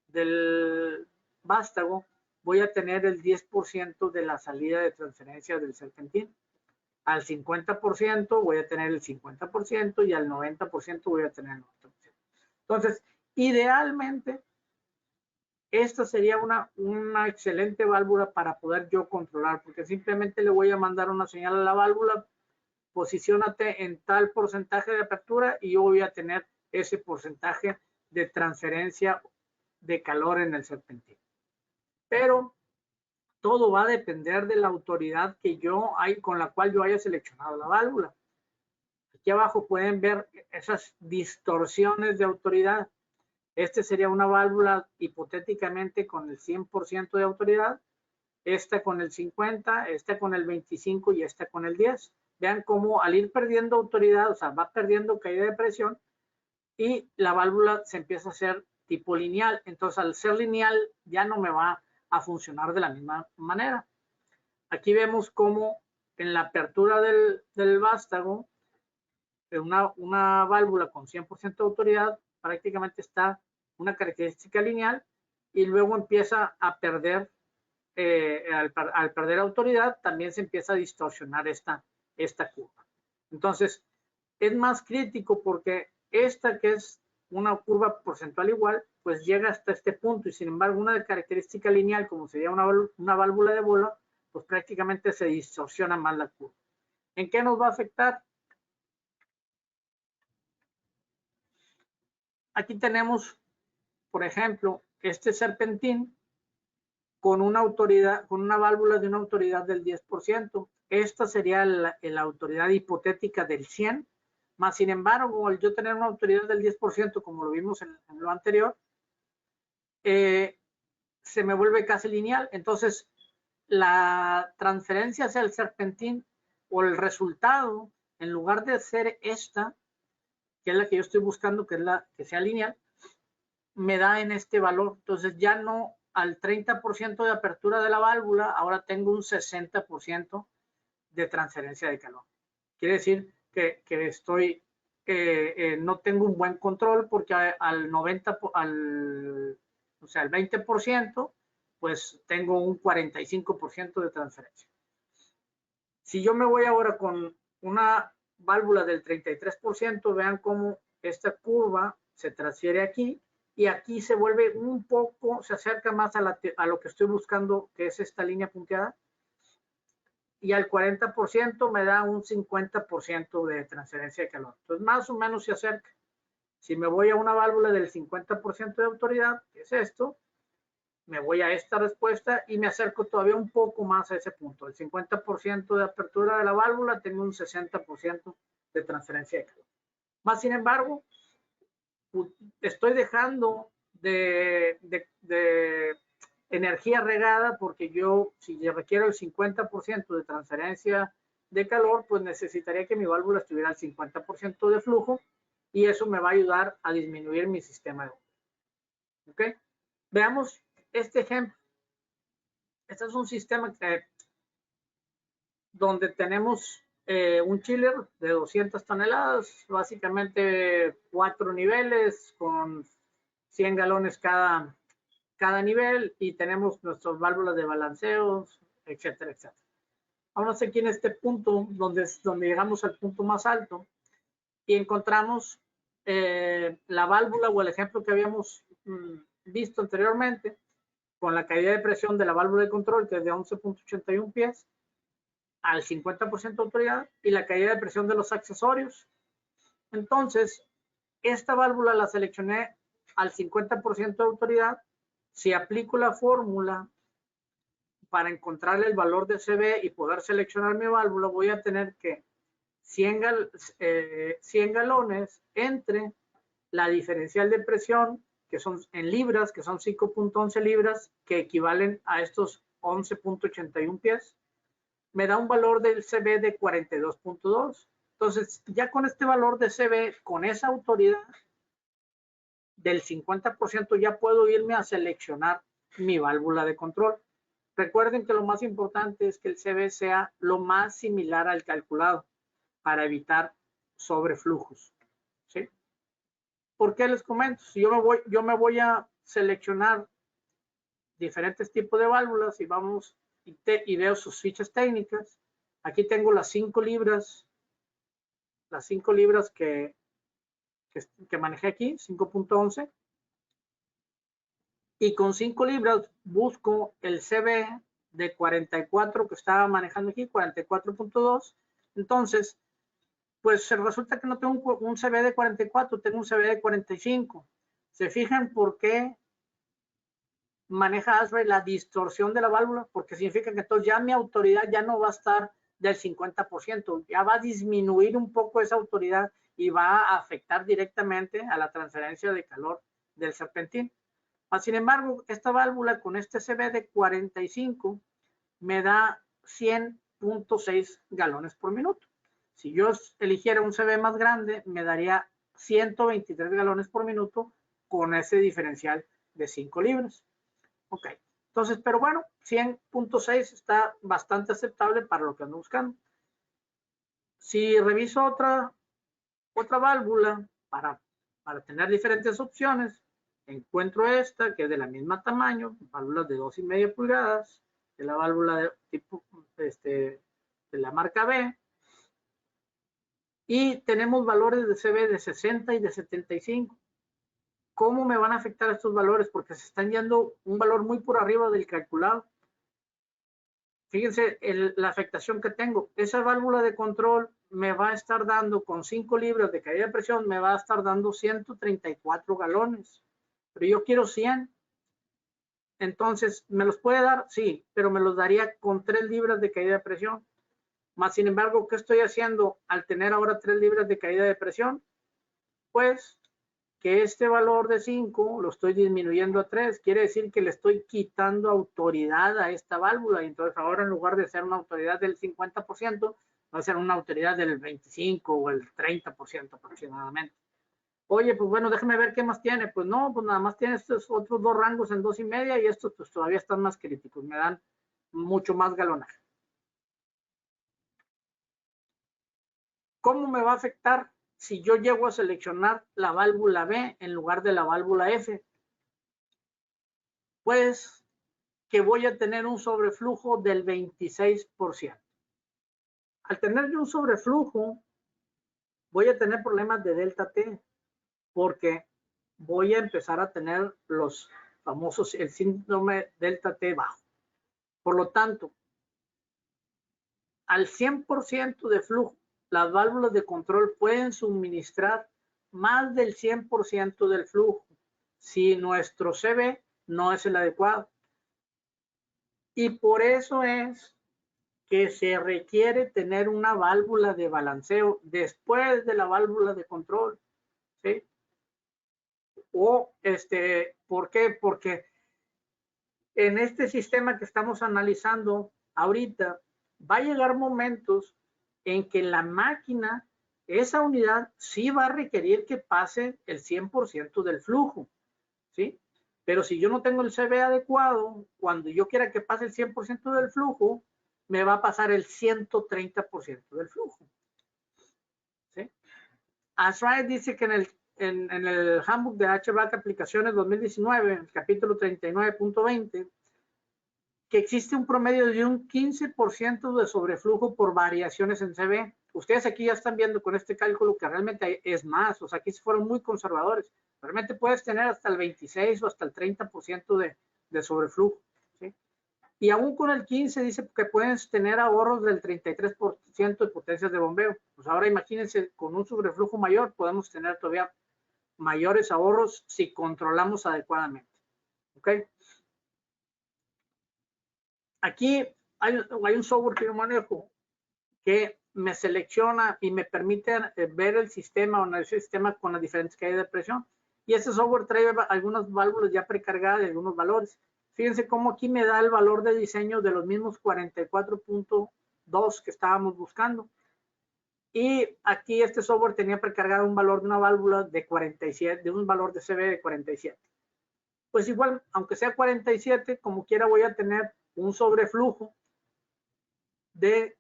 del vástago voy a tener el 10% de la salida de transferencia del serpentín. Al 50% voy a tener el 50% y al 90% voy a tener el 90%. Entonces, idealmente, esta sería una excelente válvula para poder yo controlar, porque simplemente le voy a mandar una señal a la válvula: posiciónate en tal porcentaje de apertura, y yo voy a tener ese porcentaje de transferencia de calor en el serpentín. Pero todo va a depender de la autoridad con la cual yo haya seleccionado la válvula. Aquí abajo pueden ver esas distorsiones de autoridad. Este sería una válvula hipotéticamente con el 100% de autoridad, esta con el 50%, esta con el 25% y esta con el 10%. Vean cómo al ir perdiendo autoridad, o sea, va perdiendo caída de presión y la válvula se empieza a hacer tipo lineal. Entonces, al ser lineal ya no me va a funcionar de la misma manera. Aquí vemos cómo en la apertura del vástago, una válvula con 100% de autoridad prácticamente está una característica lineal y luego empieza a perder, al perder autoridad, también se empieza a distorsionar esta curva. Entonces, es más crítico porque esta que es una curva porcentual igual, pues llega hasta este punto y sin embargo una característica lineal como sería una válvula de bola, pues prácticamente se distorsiona más la curva. ¿En qué nos va a afectar? Aquí tenemos, por ejemplo, este serpentín con una autoridad, con una válvula de una autoridad del 10%. Esta sería la autoridad hipotética del 100%, más sin embargo, al yo tener una autoridad del 10%, como lo vimos en lo anterior, se me vuelve casi lineal. Entonces, la transferencia hacia el serpentín o el resultado, en lugar de ser esta, que es la que yo estoy buscando, que es la que sea lineal, me da en este valor. Entonces ya no al 30% de apertura de la válvula, ahora tengo un 60% de transferencia de calor. Quiere decir que estoy, no tengo un buen control porque al 20%, pues tengo un 45% de transferencia. Si yo me voy ahora con una válvula del 33%, vean cómo esta curva se transfiere aquí y aquí se vuelve un poco, se acerca más a lo que estoy buscando, que es esta línea punteada, y al 40% me da un 50% de transferencia de calor. Entonces, más o menos se acerca. Si me voy a una válvula del 50% de autoridad, que es esto, me voy a esta respuesta y me acerco todavía un poco más a ese punto. El 50% de apertura de la válvula, tengo un 60% de transferencia de calor. Más sin embargo, estoy dejando de energía regada porque yo, si requiero el 50% de transferencia de calor, pues necesitaría que mi válvula estuviera al 50% de flujo y eso me va a ayudar a disminuir mi sistema de bombeo. ¿Ok? Veamos este ejemplo. Este es un sistema donde tenemos un chiller de 200 toneladas, básicamente 4 niveles con 100 galones cada nivel y tenemos nuestras válvulas de balanceo, etcétera, etcétera. Vamos aquí en este punto donde llegamos al punto más alto y encontramos la válvula o el ejemplo que habíamos visto anteriormente con la caída de presión de la válvula de control, que es de 11.81 pies al 50% de autoridad, y la caída de presión de los accesorios. Entonces, esta válvula la seleccioné al 50% de autoridad. Si aplico la fórmula para encontrar el valor de CB y poder seleccionar mi válvula, voy a tener que 100 galones entre la diferencial de presión, que son en libras, que son 5.11 libras, que equivalen a estos 11.81 pies, me da un valor del CB de 42.2. Entonces, ya con este valor de CB, con esa autoridad del 50%, ya puedo irme a seleccionar mi válvula de control. Recuerden que lo más importante es que el CB sea lo más similar al calculado para evitar sobreflujos. ¿Sí? ¿Por qué les comento? Si yo me voy a seleccionar diferentes tipos de válvulas y vamos y veo sus fichas técnicas. Aquí tengo las 5 libras que manejé aquí, 5.11. Y con 5 libras busco el CB de 44 que estaba manejando aquí, 44.2. Entonces, pues resulta que no tengo un CB de 44, tengo un CB de 45. ¿Se fijan por qué maneja ASHRAE la distorsión de la válvula? Porque significa que entonces ya mi autoridad ya no va a estar del 50%, ya va a disminuir un poco esa autoridad y va a afectar directamente a la transferencia de calor del serpentín. Sin embargo, esta válvula con este CB de 45 me da 100.6 galones por minuto. Si yo eligiera un CB más grande, me daría 123 galones por minuto con ese diferencial de 5 libras. Ok, entonces, pero bueno, 100.6 está bastante aceptable para lo que ando buscando. Si reviso otra válvula para tener diferentes opciones, encuentro esta que es de la misma tamaño, válvulas de 2,5 pulgadas, de la válvula de tipo de la marca B, y tenemos valores de CB de 60 y de 75. ¿Cómo me van a afectar estos valores? Porque se están yendo un valor muy por arriba del calculado. Fíjense la afectación que tengo. Esa válvula de control me va a estar dando, con 5 libras de caída de presión, me va a estar dando 134 galones. Pero yo quiero 100. Entonces, ¿me los puede dar? Sí, pero me los daría con 3 libras de caída de presión. Más sin embargo, ¿qué estoy haciendo al tener ahora 3 libras de caída de presión? Pues que este valor de 5 lo estoy disminuyendo a 3. Quiere decir que le estoy quitando autoridad a esta válvula. Y entonces ahora en lugar de ser una autoridad del 50%, va a ser una autoridad del 25 o el 30% aproximadamente. Oye, pues bueno, déjame ver qué más tiene. Pues no, pues nada más tiene estos otros 2 rangos en 2,5 y estos pues todavía están más críticos. Me dan mucho más galonaje. ¿Cómo me va a afectar si yo llego a seleccionar la válvula B en lugar de la válvula F? Pues que voy a tener un sobreflujo del 26%. Al tener yo un sobreflujo, voy a tener problemas de delta T, porque voy a empezar a tener los famosos, el síndrome delta T bajo. Por lo tanto, al 100% de flujo, las válvulas de control pueden suministrar más del 100% del flujo si nuestro CB no es el adecuado. Y por eso es que se requiere tener una válvula de balanceo después de la válvula de control, ¿sí? O ¿por qué? Porque en este sistema que estamos analizando ahorita, va a llegar momentos en que la máquina, esa unidad, sí va a requerir que pase el 100% del flujo, ¿sí? Pero si yo no tengo el CB adecuado, cuando yo quiera que pase el 100% del flujo, me va a pasar el 130% del flujo, ¿sí? ASHRAE dice que en el Handbook de HVAC Aplicaciones 2019, el capítulo 39.20, que existe un promedio de un 15% de sobreflujo por variaciones en CB. Ustedes aquí ya están viendo con este cálculo que realmente es más, o sea, aquí se fueron muy conservadores. Realmente puedes tener hasta el 26 o hasta el 30% de sobreflujo, ¿sí? Y aún con el 15 dice que puedes tener ahorros del 33% de potencias de bombeo. Pues ahora imagínense, con un sobreflujo mayor podemos tener todavía mayores ahorros si controlamos adecuadamente, ¿ok? Aquí hay un software que yo manejo que me selecciona y me permite ver el sistema o analizar el sistema con las diferentes caídas de presión. Y ese software trae algunas válvulas ya precargadas de algunos valores. Fíjense cómo aquí me da el valor de diseño de los mismos 44.2 que estábamos buscando. Y aquí este software tenía precargado un valor de una válvula de 47, de un valor de CB de 47. Pues igual, aunque sea 47, como quiera voy a tener un sobreflujo de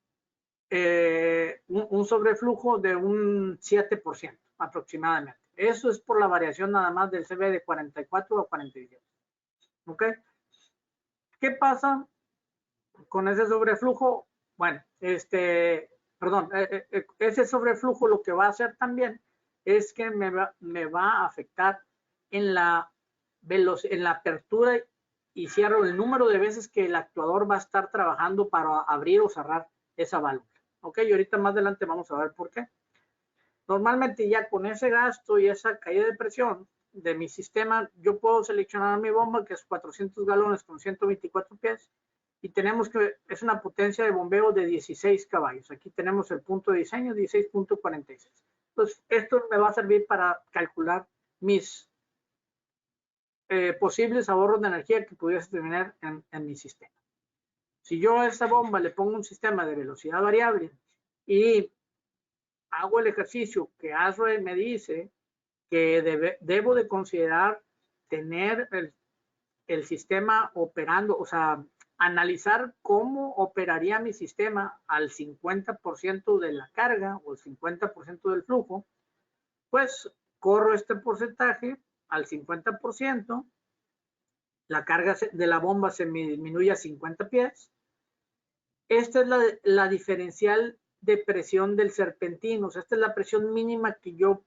un sobreflujo de un 7% aproximadamente. Eso es por la variación nada más del CB de 44 a 47. ¿Ok? ¿Qué pasa con ese sobreflujo? Bueno, ese sobreflujo lo que va a hacer también es que me va a afectar en la apertura y cierro, el número de veces que el actuador va a estar trabajando para abrir o cerrar esa válvula. Ok, y ahorita más adelante vamos a ver por qué. Normalmente ya con ese gasto y esa caída de presión de mi sistema, yo puedo seleccionar mi bomba, que es 400 galones con 124 pies, y tenemos que, es una potencia de bombeo de 16 caballos. Aquí tenemos el punto de diseño, 16.46. Entonces, esto me va a servir para calcular mis posibles ahorros de energía que pudiese tener en mi sistema. Si yo a esta bomba le pongo un sistema de velocidad variable y hago el ejercicio que ASRoe me dice que debo de considerar tener el sistema operando, o sea, analizar cómo operaría mi sistema al 50% de la carga o el 50% del flujo, pues corro este porcentaje al 50%, la carga de la bomba se me disminuye a 50 pies. Esta es la diferencial de presión del serpentino, o sea, esta es la presión mínima que yo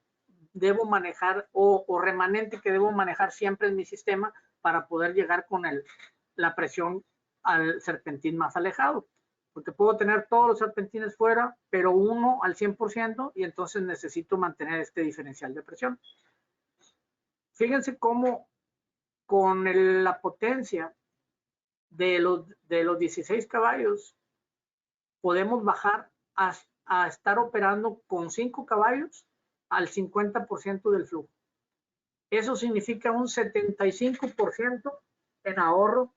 debo manejar o remanente que debo manejar siempre en mi sistema para poder llegar con la presión al serpentín más alejado. Porque puedo tener todos los serpentines fuera, pero uno al 100% y entonces necesito mantener este diferencial de presión. Fíjense cómo con la potencia de los 16 caballos podemos bajar a estar operando con 5 caballos al 50% del flujo. Eso significa un 75% en ahorro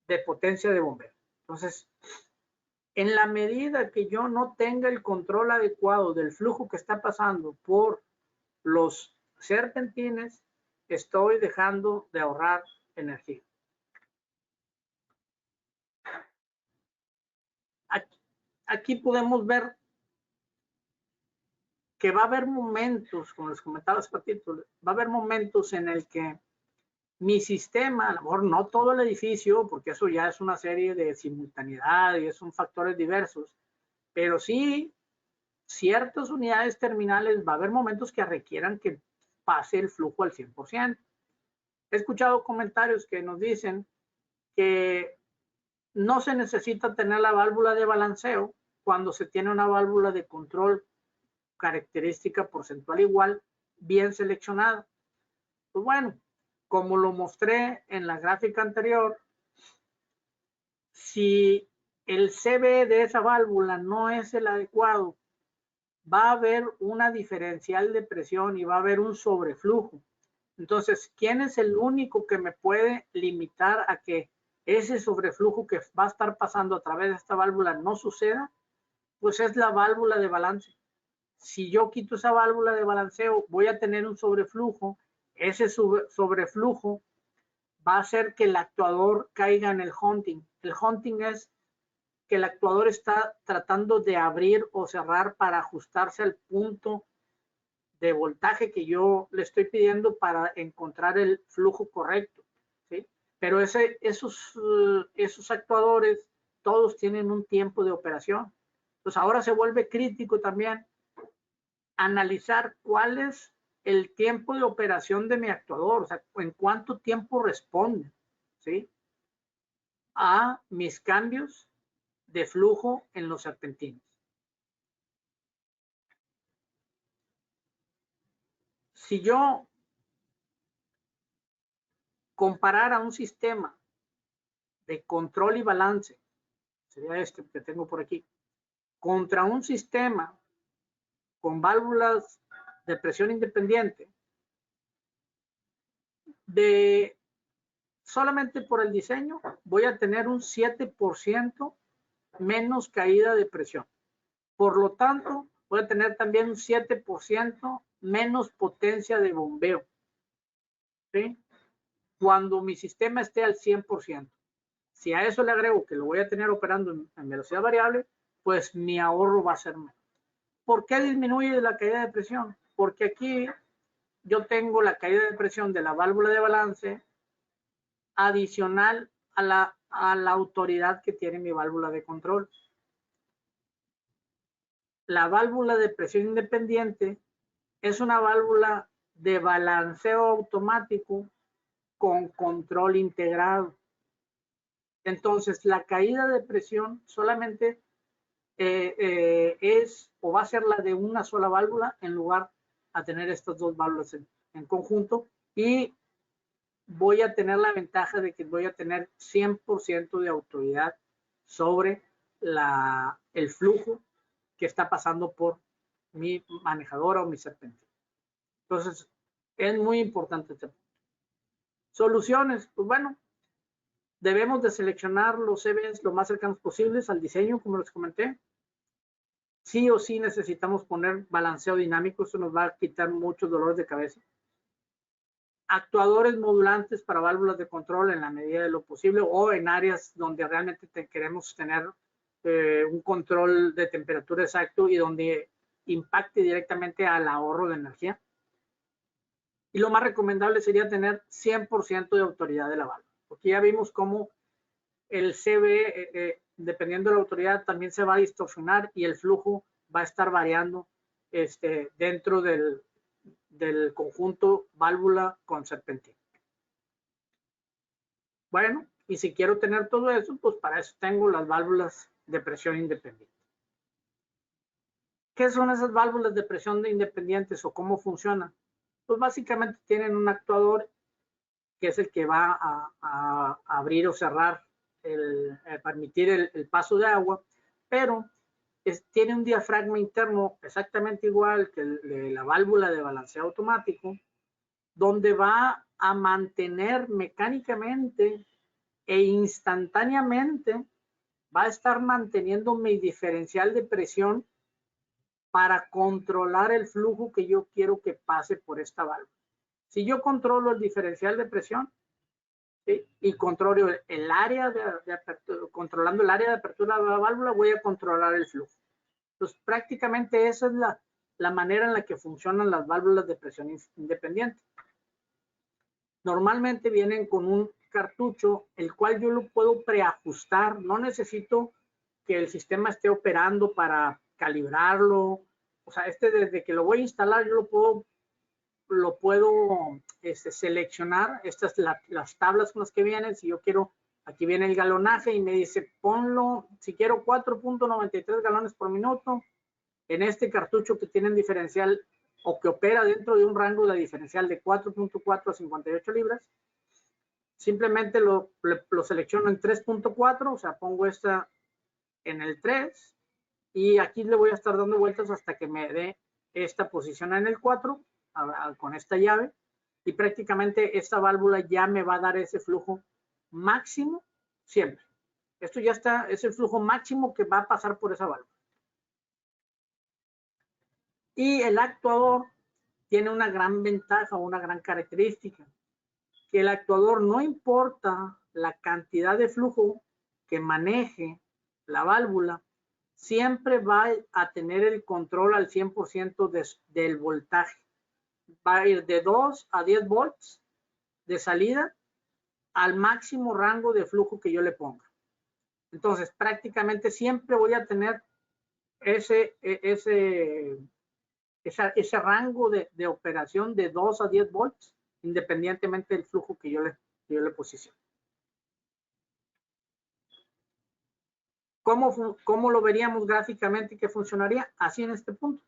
de potencia de bombeo. Entonces, en la medida que yo no tenga el control adecuado del flujo que está pasando por los serpentines, estoy dejando de ahorrar energía. Aquí podemos ver que va a haber momentos, como les comentaba hace ratito, va a haber momentos en el que mi sistema, a lo mejor no todo el edificio, porque eso ya es una serie de simultaneidad y son factores diversos, pero sí ciertas unidades terminales va a haber momentos que requieran que pase el flujo al 100%. He escuchado comentarios que nos dicen que no se necesita tener la válvula de balanceo cuando se tiene una válvula de control característica porcentual igual bien seleccionada. Pues bueno, como lo mostré en la gráfica anterior, si el CB de esa válvula no es el adecuado, va a haber una diferencial de presión y va a haber un sobreflujo. Entonces, ¿quién es el único que me puede limitar a que ese sobreflujo que va a estar pasando a través de esta válvula no suceda? Pues es la válvula de balance. Si yo quito esa válvula de balanceo, voy a tener un sobreflujo. Ese sobreflujo va a hacer que el actuador caiga en el hunting. El hunting es que el actuador está tratando de abrir o cerrar para ajustarse al punto de voltaje que yo le estoy pidiendo para encontrar el flujo correcto, ¿sí? Pero esos actuadores todos tienen un tiempo de operación. Entonces ahora se vuelve crítico también analizar cuál es el tiempo de operación de mi actuador, o sea, en cuánto tiempo responde, ¿sí?, a mis cambios de flujo en los serpentinos. Si yo comparara un sistema de control y balance, sería este que tengo por aquí, contra un sistema con válvulas de presión independiente, solamente por el diseño voy a tener un 7% menos caída de presión. Por lo tanto, voy a tener también un 7% menos potencia de bombeo, ¿sí?, cuando mi sistema esté al 100%. Si a eso le agrego que lo voy a tener operando en velocidad variable, pues mi ahorro va a ser menor. ¿Por qué disminuye la caída de presión? Porque aquí yo tengo la caída de presión de la válvula de balance adicional a la autoridad que tiene mi válvula de control. La válvula de presión independiente es una válvula de balanceo automático con control integrado. Entonces, la caída de presión solamente es o va a ser la de una sola válvula en lugar a tener estas dos válvulas en conjunto, y voy a tener la ventaja de que voy a tener 100% de autoridad sobre el flujo que está pasando por mi manejadora o mi serpentina. Entonces, es muy importante este punto. Soluciones, pues bueno, debemos de seleccionar los CBs lo más cercanos posibles al diseño, como les comenté. Sí o sí necesitamos poner balanceo dinámico, eso nos va a quitar muchos dolores de cabeza. Actuadores modulantes para válvulas de control en la medida de lo posible, o en áreas donde realmente queremos tener un control de temperatura exacto y donde impacte directamente al ahorro de energía. Y lo más recomendable sería tener 100% de autoridad de la válvula, porque ya vimos cómo el CB, dependiendo de la autoridad, también se va a distorsionar y el flujo va a estar variando dentro del conjunto válvula con serpentina. Bueno, y si quiero tener todo eso, pues para eso tengo las válvulas de presión independiente. ¿Qué son esas válvulas de presión independientes o cómo funcionan? Pues básicamente tienen un actuador que es el que va a abrir o cerrar, permitir el paso de agua, pero tiene un diafragma interno exactamente igual que la válvula de balanceo automático, donde va a mantener mecánicamente e instantáneamente, va a estar manteniendo mi diferencial de presión para controlar el flujo que yo quiero que pase por esta válvula. Si yo controlo el diferencial de presión, ¿sí?, y controlo el área de apertura, controlando el área de apertura de la válvula, voy a controlar el flujo. Entonces, prácticamente esa es la manera en la que funcionan las válvulas de presión independiente. Normalmente vienen con un cartucho, el cual yo lo puedo preajustar. No necesito que el sistema esté operando para calibrarlo. O sea, desde que lo voy a instalar, yo lo puedo seleccionar. Estas las tablas con las que vienen. Si yo quiero, aquí viene el galonaje y me dice, ponlo, si quiero 4.93 galones por minuto, en este cartucho que tiene un diferencial o que opera dentro de un rango de diferencial de 4.4 a 58 libras, simplemente lo selecciono en 3.4, o sea, pongo esta en el 3 y aquí le voy a estar dando vueltas hasta que me dé esta posición en el 4 con esta llave, y prácticamente esta válvula ya me va a dar ese flujo máximo siempre. Esto ya está, es el flujo máximo que va a pasar por esa válvula. Y el actuador tiene una gran ventaja, una gran característica, que el actuador, no importa la cantidad de flujo que maneje la válvula, siempre va a tener el control al 100% del voltaje. Va a ir de 2 a 10 volts de salida al máximo rango de flujo que yo le ponga. Entonces, prácticamente siempre voy a tener ese rango de operación de 2 a 10 volts, independientemente del flujo que yo le posicione. ¿Cómo lo veríamos gráficamente que funcionaría? Así en este punto.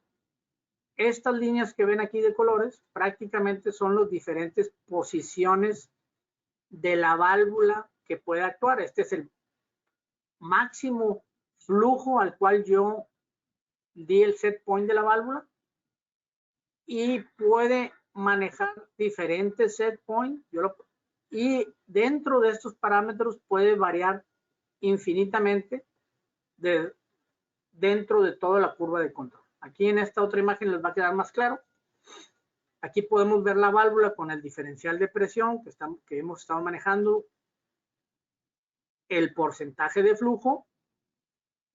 Estas líneas que ven aquí de colores prácticamente son las diferentes posiciones de la válvula que puede actuar. Este es el máximo flujo al cual yo di el set point de la válvula, y puede manejar diferentes set points, y dentro de estos parámetros puede variar infinitamente dentro de toda la curva de control. Aquí en esta otra imagen les va a quedar más claro. Aquí podemos ver la válvula con el diferencial de presión que hemos estado manejando, el porcentaje de flujo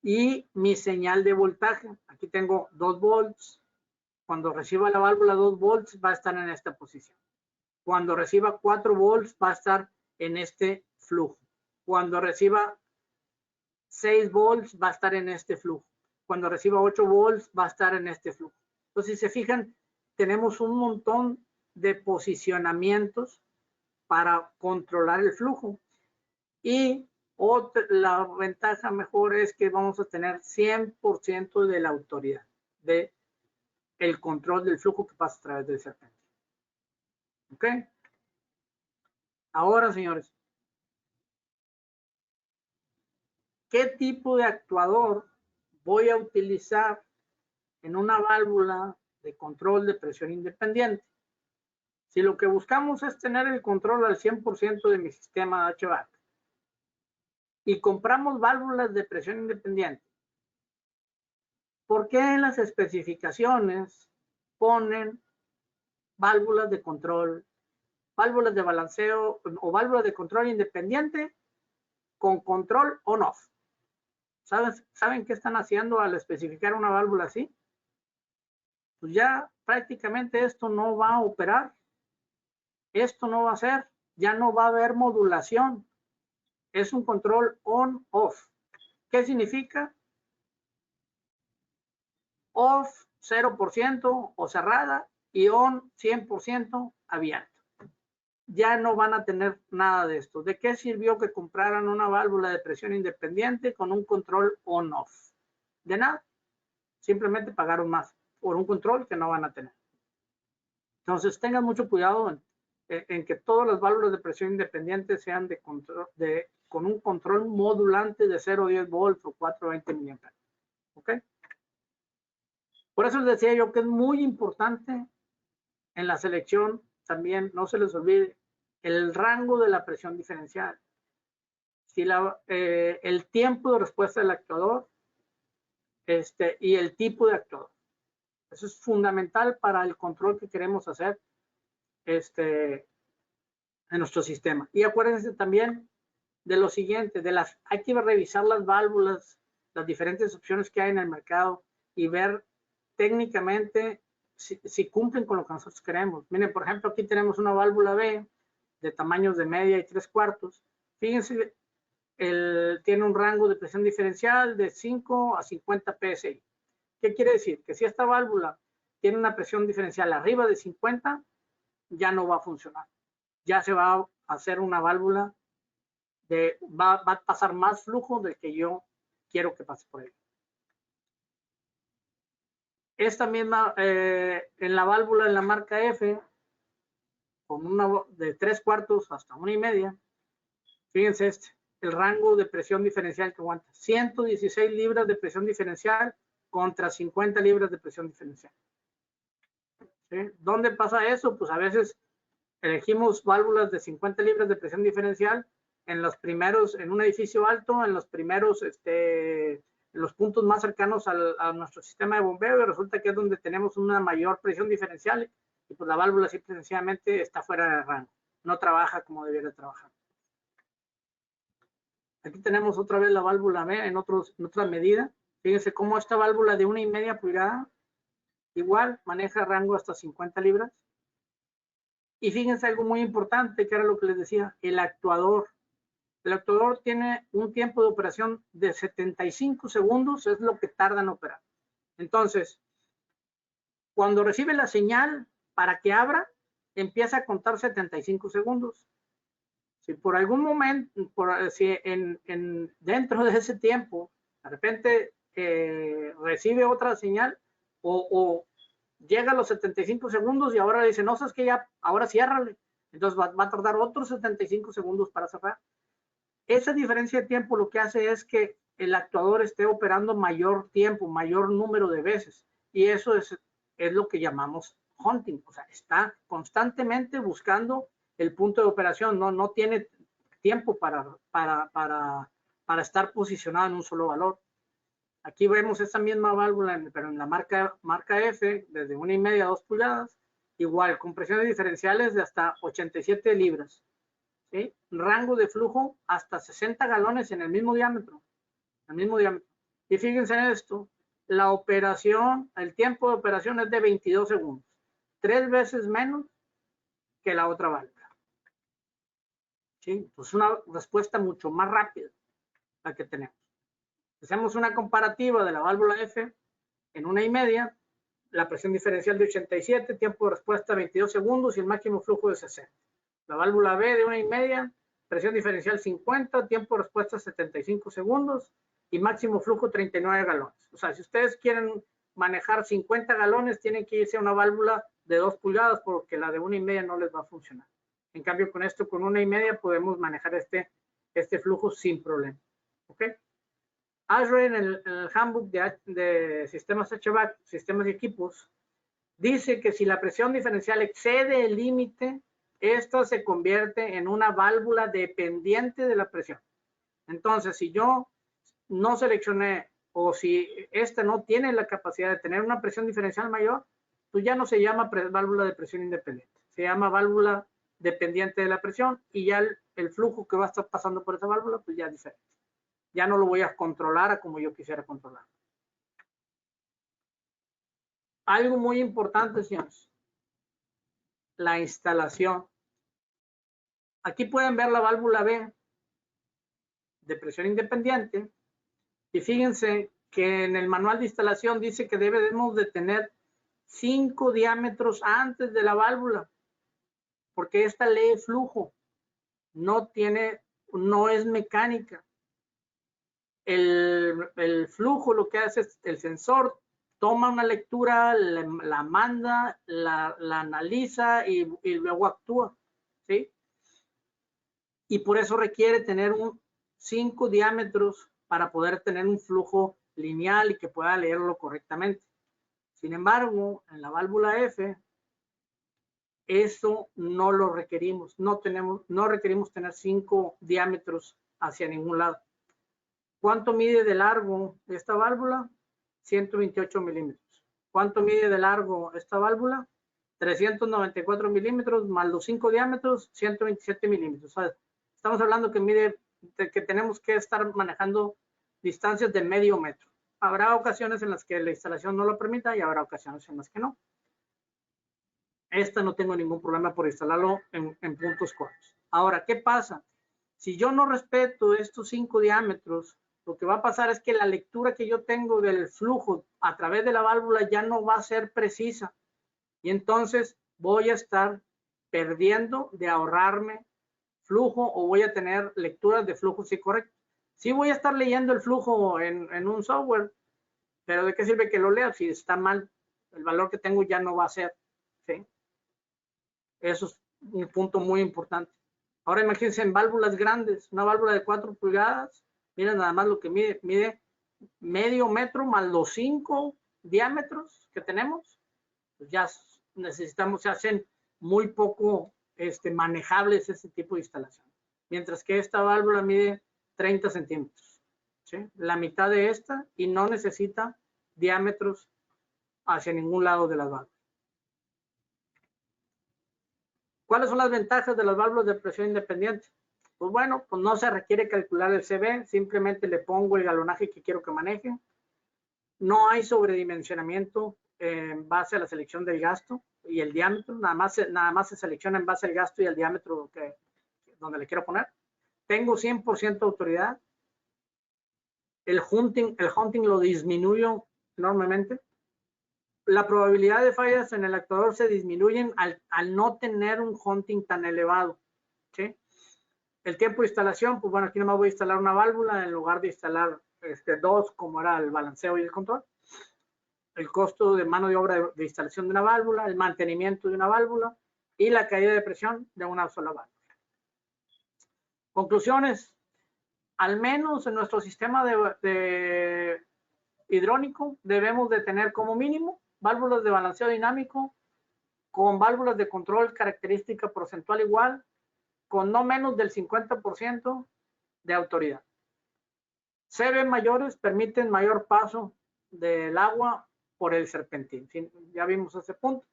y mi señal de voltaje. Aquí tengo 2 volts. Cuando reciba la válvula 2 volts va a estar en esta posición. Cuando reciba 4 volts va a estar en este flujo. Cuando reciba 6 volts va a estar en este flujo. Cuando reciba 8 volts va a estar en este flujo. Entonces, si se fijan, tenemos un montón de posicionamientos para controlar el flujo. Y La ventaja mejor es que vamos a tener 100% de la autoridad, de el control del flujo que pasa a través del serpentín. ¿Ok? Ahora, señores, ¿qué tipo de actuador voy a utilizar en una válvula de control de presión independiente? Si lo que buscamos es tener el control al 100% de mi sistema HVAC y compramos válvulas de presión independiente, ¿por qué en las especificaciones ponen válvulas de control, válvulas de balanceo o válvulas de control independiente con control on-off? ¿Saben qué están haciendo al especificar una válvula así? Pues ya prácticamente esto no va a operar, esto no va a ser, ya no va a haber modulación, es un control on-off. ¿Qué significa? Off 0% o cerrada y on 100% abierto. Ya no van a tener nada de esto. ¿De qué sirvió que compraran una válvula de presión independiente con un control on-off? De nada. Simplemente pagaron más por un control que no van a tener. Entonces, tengan mucho cuidado en que todas las válvulas de presión independiente sean de control, con un control modulante de 0,10 volts o 420 mA. ¿Ok? Por eso les decía yo que es muy importante en la selección también, no se les olvide, el rango de la presión diferencial. Si el tiempo de respuesta del actuador y el tipo de actuador. Eso es fundamental para el control que queremos hacer en nuestro sistema. Y acuérdense también de lo siguiente, hay que revisar las válvulas, las diferentes opciones que hay en el mercado y ver técnicamente si cumplen con lo que nosotros queremos. Miren, por ejemplo, aquí tenemos una válvula B de tamaños de media y 3/4. Fíjense, tiene un rango de presión diferencial de 5 a 50 PSI. ¿Qué quiere decir? Que si esta válvula tiene una presión diferencial arriba de 50, ya no va a funcionar. Ya se va a hacer una válvula va a pasar más flujo del que yo quiero que pase por ahí. Esta misma, en la válvula en la marca F, con una de 3/4 hasta 1,5, fíjense el rango de presión diferencial que aguanta. 116 libras de presión diferencial contra 50 libras de presión diferencial. ¿Sí? ¿Dónde pasa eso? Pues a veces elegimos válvulas de 50 libras de presión diferencial en un edificio alto, en los primeros, en los puntos más cercanos a nuestro sistema de bombeo, y resulta que es donde tenemos una mayor presión diferencial y pues la válvula simple y sencillamente está fuera de rango, no trabaja como debiera trabajar. Aquí tenemos otra vez la válvula B en otra medida. Fíjense cómo esta válvula de 1,5 pulgadas igual maneja rango hasta 50 libras. Y fíjense algo muy importante, que era lo que les decía, el actuador. El actuador tiene un tiempo de operación de 75 segundos, es lo que tarda en operar. Entonces, cuando recibe la señal para que abra, empieza a contar 75 segundos. Si por algún momento, dentro de ese tiempo, de repente recibe otra señal o llega a los 75 segundos y ahora le dice, no, sabes que ya, ahora ciérrale. Entonces va a tardar otros 75 segundos para cerrar. Esa diferencia de tiempo lo que hace es que el actuador esté operando mayor tiempo, mayor número de veces. Y eso es lo que llamamos hunting. O sea, está constantemente buscando el punto de operación. No tiene tiempo para estar posicionado en un solo valor. Aquí vemos esa misma válvula, pero en la marca F, desde 1,5 a 2 pulgadas, igual, con presiones diferenciales de hasta 87 libras. ¿Sí? Rango de flujo hasta 60 galones en el mismo diámetro. Y fíjense en esto, la operación, el tiempo de operación es de 22 segundos, 3 veces menos que la otra válvula. ¿Sí? Pues una respuesta mucho más rápida la que tenemos. Hacemos una comparativa de la válvula F en 1,5, la presión diferencial de 87, tiempo de respuesta 22 segundos y el máximo flujo de 60. La válvula B de 1,5, presión diferencial 50, tiempo de respuesta 75 segundos y máximo flujo 39 galones. O sea, si ustedes quieren manejar 50 galones, tienen que irse a una válvula de 2 pulgadas porque la de 1,5 no les va a funcionar. En cambio, con esto, con 1,5 podemos manejar este flujo sin problema. ¿Ok? ASHRAE en el handbook de sistemas HVAC, sistemas y equipos, dice que si la presión diferencial excede el límite, esta se convierte en una válvula dependiente de la presión. Entonces, si yo no seleccioné o si esta no tiene la capacidad de tener una presión diferencial mayor, pues ya no se llama válvula de presión independiente, se llama válvula dependiente de la presión y ya el flujo que va a estar pasando por esa válvula pues ya es diferente. Ya no lo voy a controlar a como yo quisiera controlar. Algo muy importante, señores, la instalación. Aquí pueden ver la válvula B de presión independiente y fíjense que en el manual de instalación dice que debemos de tener 5 diámetros antes de la válvula, porque esta lee flujo, no es mecánica. El flujo lo que hace es el sensor toma una lectura, la manda, la analiza y luego actúa, ¿sí? Y por eso requiere tener 5 diámetros para poder tener un flujo lineal y que pueda leerlo correctamente. Sin embargo, en la válvula F, eso no lo requerimos. No requerimos tener 5 diámetros hacia ningún lado. ¿Cuánto mide de largo esta válvula? 128 milímetros. ¿Cuánto mide de largo esta válvula? 394 milímetros más los 5 diámetros, 127 milímetros. O sea, estamos hablando que tenemos que estar manejando distancias de medio metro. Habrá ocasiones en las que la instalación no lo permita y habrá ocasiones en las que no. Esta no tengo ningún problema por instalarlo en puntos cortos. Ahora, ¿qué pasa? Si yo no respeto estos 5 diámetros, lo que va a pasar es que la lectura que yo tengo del flujo a través de la válvula ya no va a ser precisa. Y entonces voy a estar perdiendo de ahorrarme flujo o voy a tener lecturas de flujos incorrectos. Sí voy a estar leyendo el flujo en un software, pero ¿de qué sirve que lo lea si está mal? El valor que tengo ya no va a ser, ¿sí? Eso es un punto muy importante. Ahora imagínense en válvulas grandes, una válvula de 4 pulgadas, miren nada más lo que mide medio metro más los 5 diámetros que tenemos, pues ya necesitamos, se hacen muy poco manejables ese tipo de instalación. Mientras que esta válvula mide 30 centímetros, ¿sí? La mitad de esta y no necesita diámetros hacia ningún lado de las válvulas. ¿Cuáles son las ventajas de las válvulas de presión independiente? Pues bueno, pues no se requiere calcular el CB, simplemente le pongo el galonaje que quiero que maneje. No hay sobredimensionamiento en base a la selección del gasto y el diámetro, nada más se selecciona en base al gasto y al diámetro donde le quiero poner. Tengo 100% autoridad. El hunting lo disminuyo enormemente. La probabilidad de fallas en el actuador se disminuyen al no tener un hunting tan elevado, ¿sí? El tiempo de instalación, pues bueno, aquí nomás voy a instalar una válvula en lugar de instalar 2 como era el balanceo y el control. El costo de mano de obra de instalación de una válvula, el mantenimiento de una válvula y la caída de presión de una sola válvula. Conclusiones. Al menos en nuestro sistema de hidrónico debemos de tener como mínimo válvulas de balanceo dinámico con válvulas de control característica porcentual igual con no menos del 50% de autoridad. CB mayores permiten mayor paso del agua por el serpentín. Ya vimos ese punto.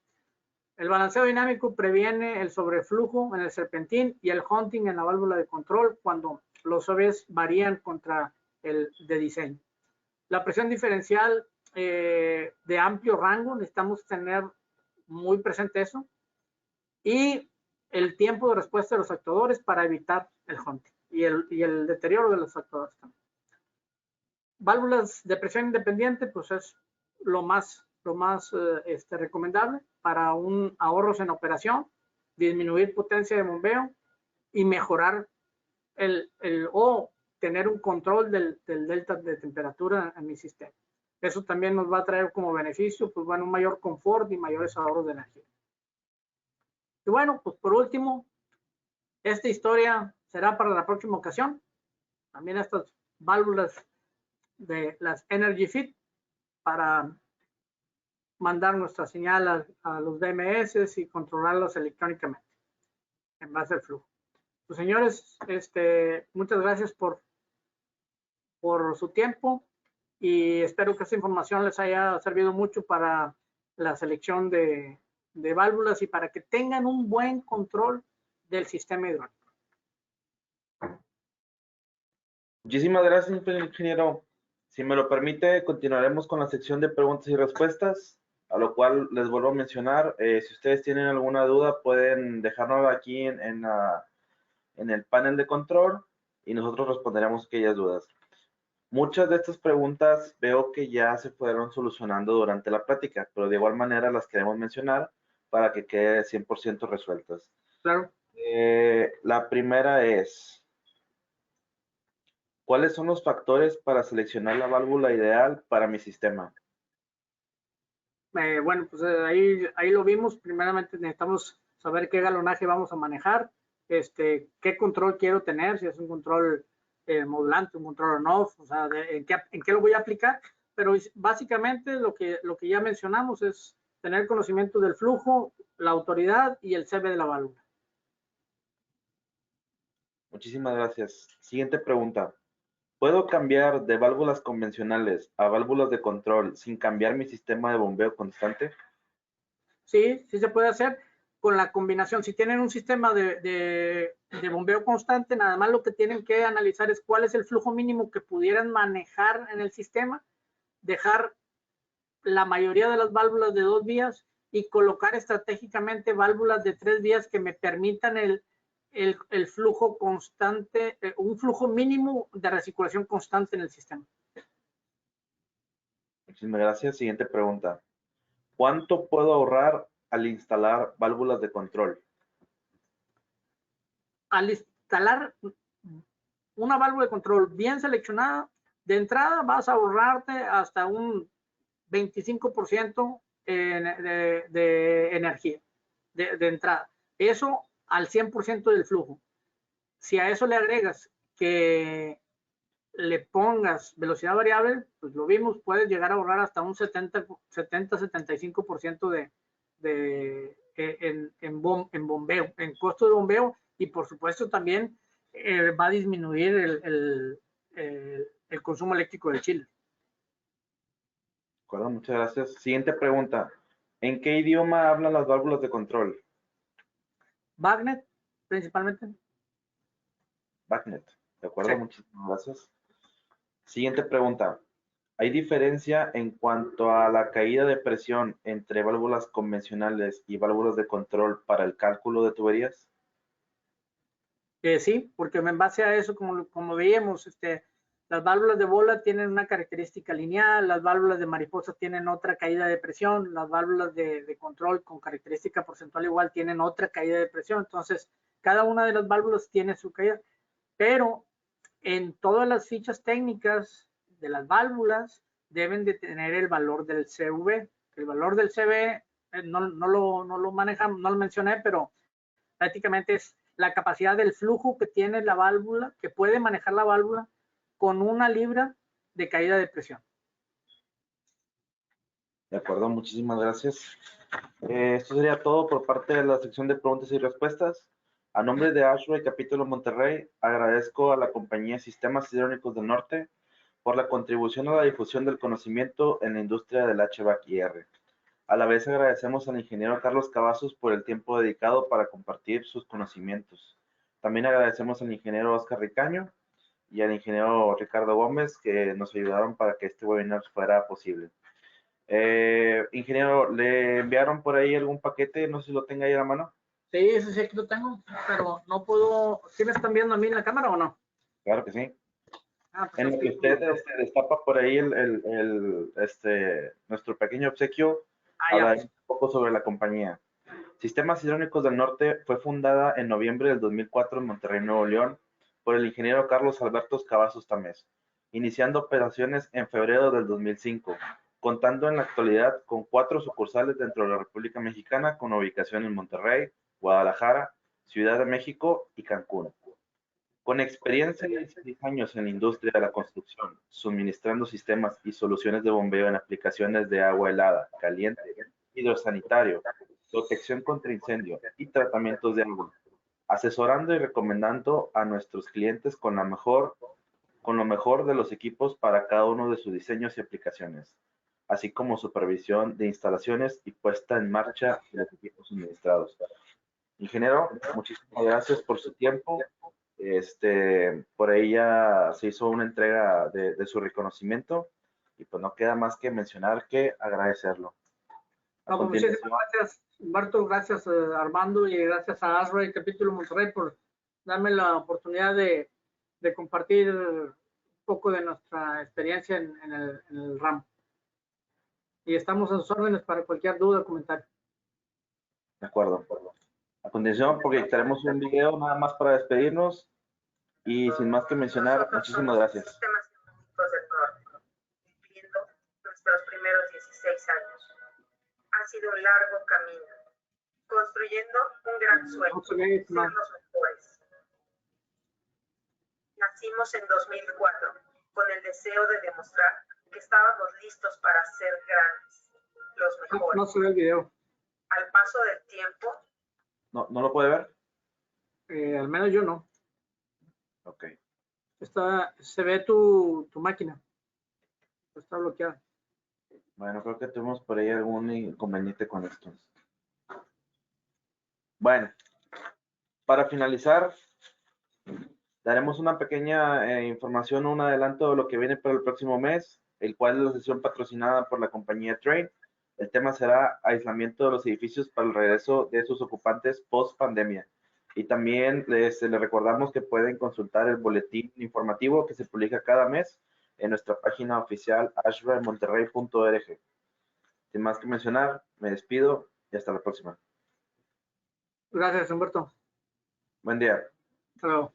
El balanceo dinámico previene el sobreflujo en el serpentín y el hunting en la válvula de control cuando los CBs varían contra el de diseño. La presión diferencial de amplio rango, necesitamos tener muy presente eso. Y el tiempo de respuesta de los actuadores para evitar el hunting y el deterioro de los actuadores también. Válvulas de presión independiente, pues es lo más recomendable para un ahorros en operación, disminuir potencia de bombeo y mejorar o tener un control del delta de temperatura en mi sistema. Eso también nos va a traer como beneficio, pues bueno, un mayor confort y mayores ahorros de energía. Y bueno, pues por último, esta historia será para la próxima ocasión. También estas válvulas de las Energy Fit para mandar nuestra señal a los DMS y controlarlos electrónicamente en base al flujo. Pues señores, muchas gracias por su tiempo y espero que esta información les haya servido mucho para la selección de válvulas y para que tengan un buen control del sistema hidráulico. Muchísimas gracias, ingeniero. Si me lo permite, continuaremos con la sección de preguntas y respuestas, a lo cual les vuelvo a mencionar, si ustedes tienen alguna duda, pueden dejárnosla aquí en el panel de control y nosotros responderemos aquellas dudas. Muchas de estas preguntas veo que ya se fueron solucionando durante la plática, pero de igual manera las queremos mencionar para que quede 100% resueltas. Claro. La primera es, ¿cuáles son los factores para seleccionar la válvula ideal para mi sistema? Bueno, pues ahí lo vimos. Primeramente necesitamos saber qué galonaje vamos a manejar, qué control quiero tener, si es un control modulante, un control on-off, o sea, en qué lo voy a aplicar. Pero básicamente lo que ya mencionamos es tener conocimiento del flujo, la autoridad y el CB de la válvula. Muchísimas gracias. Siguiente pregunta. ¿Puedo cambiar de válvulas convencionales a válvulas de control sin cambiar mi sistema de bombeo constante? Sí, sí se puede hacer con la combinación. Si tienen un sistema de bombeo constante, nada más lo que tienen que analizar es cuál es el flujo mínimo que pudieran manejar en el sistema, dejar la mayoría de las válvulas de 2 vías y colocar estratégicamente válvulas de 3 vías que me permitan el flujo constante, un flujo mínimo de recirculación constante en el sistema. Muchísimas gracias. Siguiente pregunta. ¿Cuánto puedo ahorrar al instalar válvulas de control? Al instalar una válvula de control bien seleccionada, de entrada vas a ahorrarte hasta un 25% de energía de entrada. Eso al 100% del flujo. Si a eso le agregas que le pongas velocidad variable, pues lo vimos, puedes llegar a ahorrar hasta un 70-75% en bombeo, en costo de bombeo, y por supuesto también va a disminuir el consumo eléctrico del chile. De acuerdo, muchas gracias. Siguiente pregunta. ¿En qué idioma hablan las válvulas de control? BACnet, principalmente. BACnet. De acuerdo, Sí. muchísimas gracias. Siguiente pregunta. ¿Hay diferencia en cuanto a la caída de presión entre válvulas convencionales y válvulas de control para el cálculo de tuberías? Sí, porque en base a eso, como veíamos, las válvulas de bola tienen una característica lineal, las válvulas de mariposa tienen otra caída de presión, las válvulas de control con característica porcentual igual tienen otra caída de presión. Entonces, cada una de las válvulas tiene su caída, pero en todas las fichas técnicas de las válvulas deben de tener el valor del CV. El valor del CV no lo manejamos, no lo mencioné, pero prácticamente es la capacidad del flujo que tiene la válvula, que puede manejar la válvula con 1 libra de caída de presión. De acuerdo, muchísimas gracias. Esto sería todo por parte de la sección de preguntas y respuestas. A nombre de ASHRAE Capítulo Monterrey, agradezco a la compañía Sistemas Hidráulicos del Norte por la contribución a la difusión del conocimiento en la industria del HVAC-IR. A la vez agradecemos al ingeniero Carlos Cavazos por el tiempo dedicado para compartir sus conocimientos. También agradecemos al ingeniero Oscar Ricaño y al ingeniero Ricardo Gómez que nos ayudaron para que este webinar fuera posible. Ingeniero, ¿le enviaron por ahí algún paquete? No sé si lo tenga ahí a la mano. Sí, ese sí aquí lo tengo, pero no puedo. ¿Sí me están viendo a mí en la cámara o no? Claro que sí. Pues En lo que usted destapa por ahí nuestro pequeño obsequio, hablaré un poco sobre la compañía. Sistemas Hidráulicos del Norte fue fundada en noviembre del 2004 en Monterrey, Nuevo León, por el ingeniero Carlos Alberto Cavazos Tamés, iniciando operaciones en febrero del 2005, contando en la actualidad con 4 sucursales dentro de la República Mexicana con ubicación en Monterrey, Guadalajara, Ciudad de México y Cancún. Con experiencia de 16 años en la industria de la construcción, suministrando sistemas y soluciones de bombeo en aplicaciones de agua helada, caliente, hidrosanitario, protección contra incendio y tratamientos de agua, asesorando y recomendando a nuestros clientes con lo mejor de los equipos para cada uno de sus diseños y aplicaciones, así como supervisión de instalaciones y puesta en marcha de los equipos suministrados. Ingeniero, muchísimas gracias por su tiempo. Por ahí ya se hizo una entrega de su reconocimiento y pues no queda más que mencionar que agradecerlo. Muchísimas gracias, Humberto, gracias Armando y gracias a Ashray Capítulo Monterrey por darme la oportunidad de compartir un poco de nuestra experiencia en el ramo. Y estamos a sus órdenes para cualquier duda o comentario. De acuerdo. A continuación, porque tenemos un video nada más para despedirnos y sin más que mencionar, muchísimas gracias. Sistemas Científicos del Norte, incluyendo nuestros primeros 16 años. Ha sido un largo camino, construyendo un gran sueño, ser los mejores. Nacimos en 2004 con el deseo de demostrar que estábamos listos para ser grandes, los mejores. No se ve el video. Al paso del tiempo. ¿No lo puede ver? Al menos yo no. Ok. Se ve tu máquina. Está bloqueada. Bueno, creo que tuvimos por ahí algún inconveniente con esto. Bueno, para finalizar, daremos una pequeña información, un adelanto de lo que viene para el próximo mes, el cual es la sesión patrocinada por la compañía Trane. El tema será aislamiento de los edificios para el regreso de sus ocupantes post pandemia. Y también les recordamos que pueden consultar el boletín informativo que se publica cada mes en nuestra página oficial ashraymonterrey.org. Sin más que mencionar, me despido y hasta la próxima. Gracias, Humberto. Buen día. Hasta luego.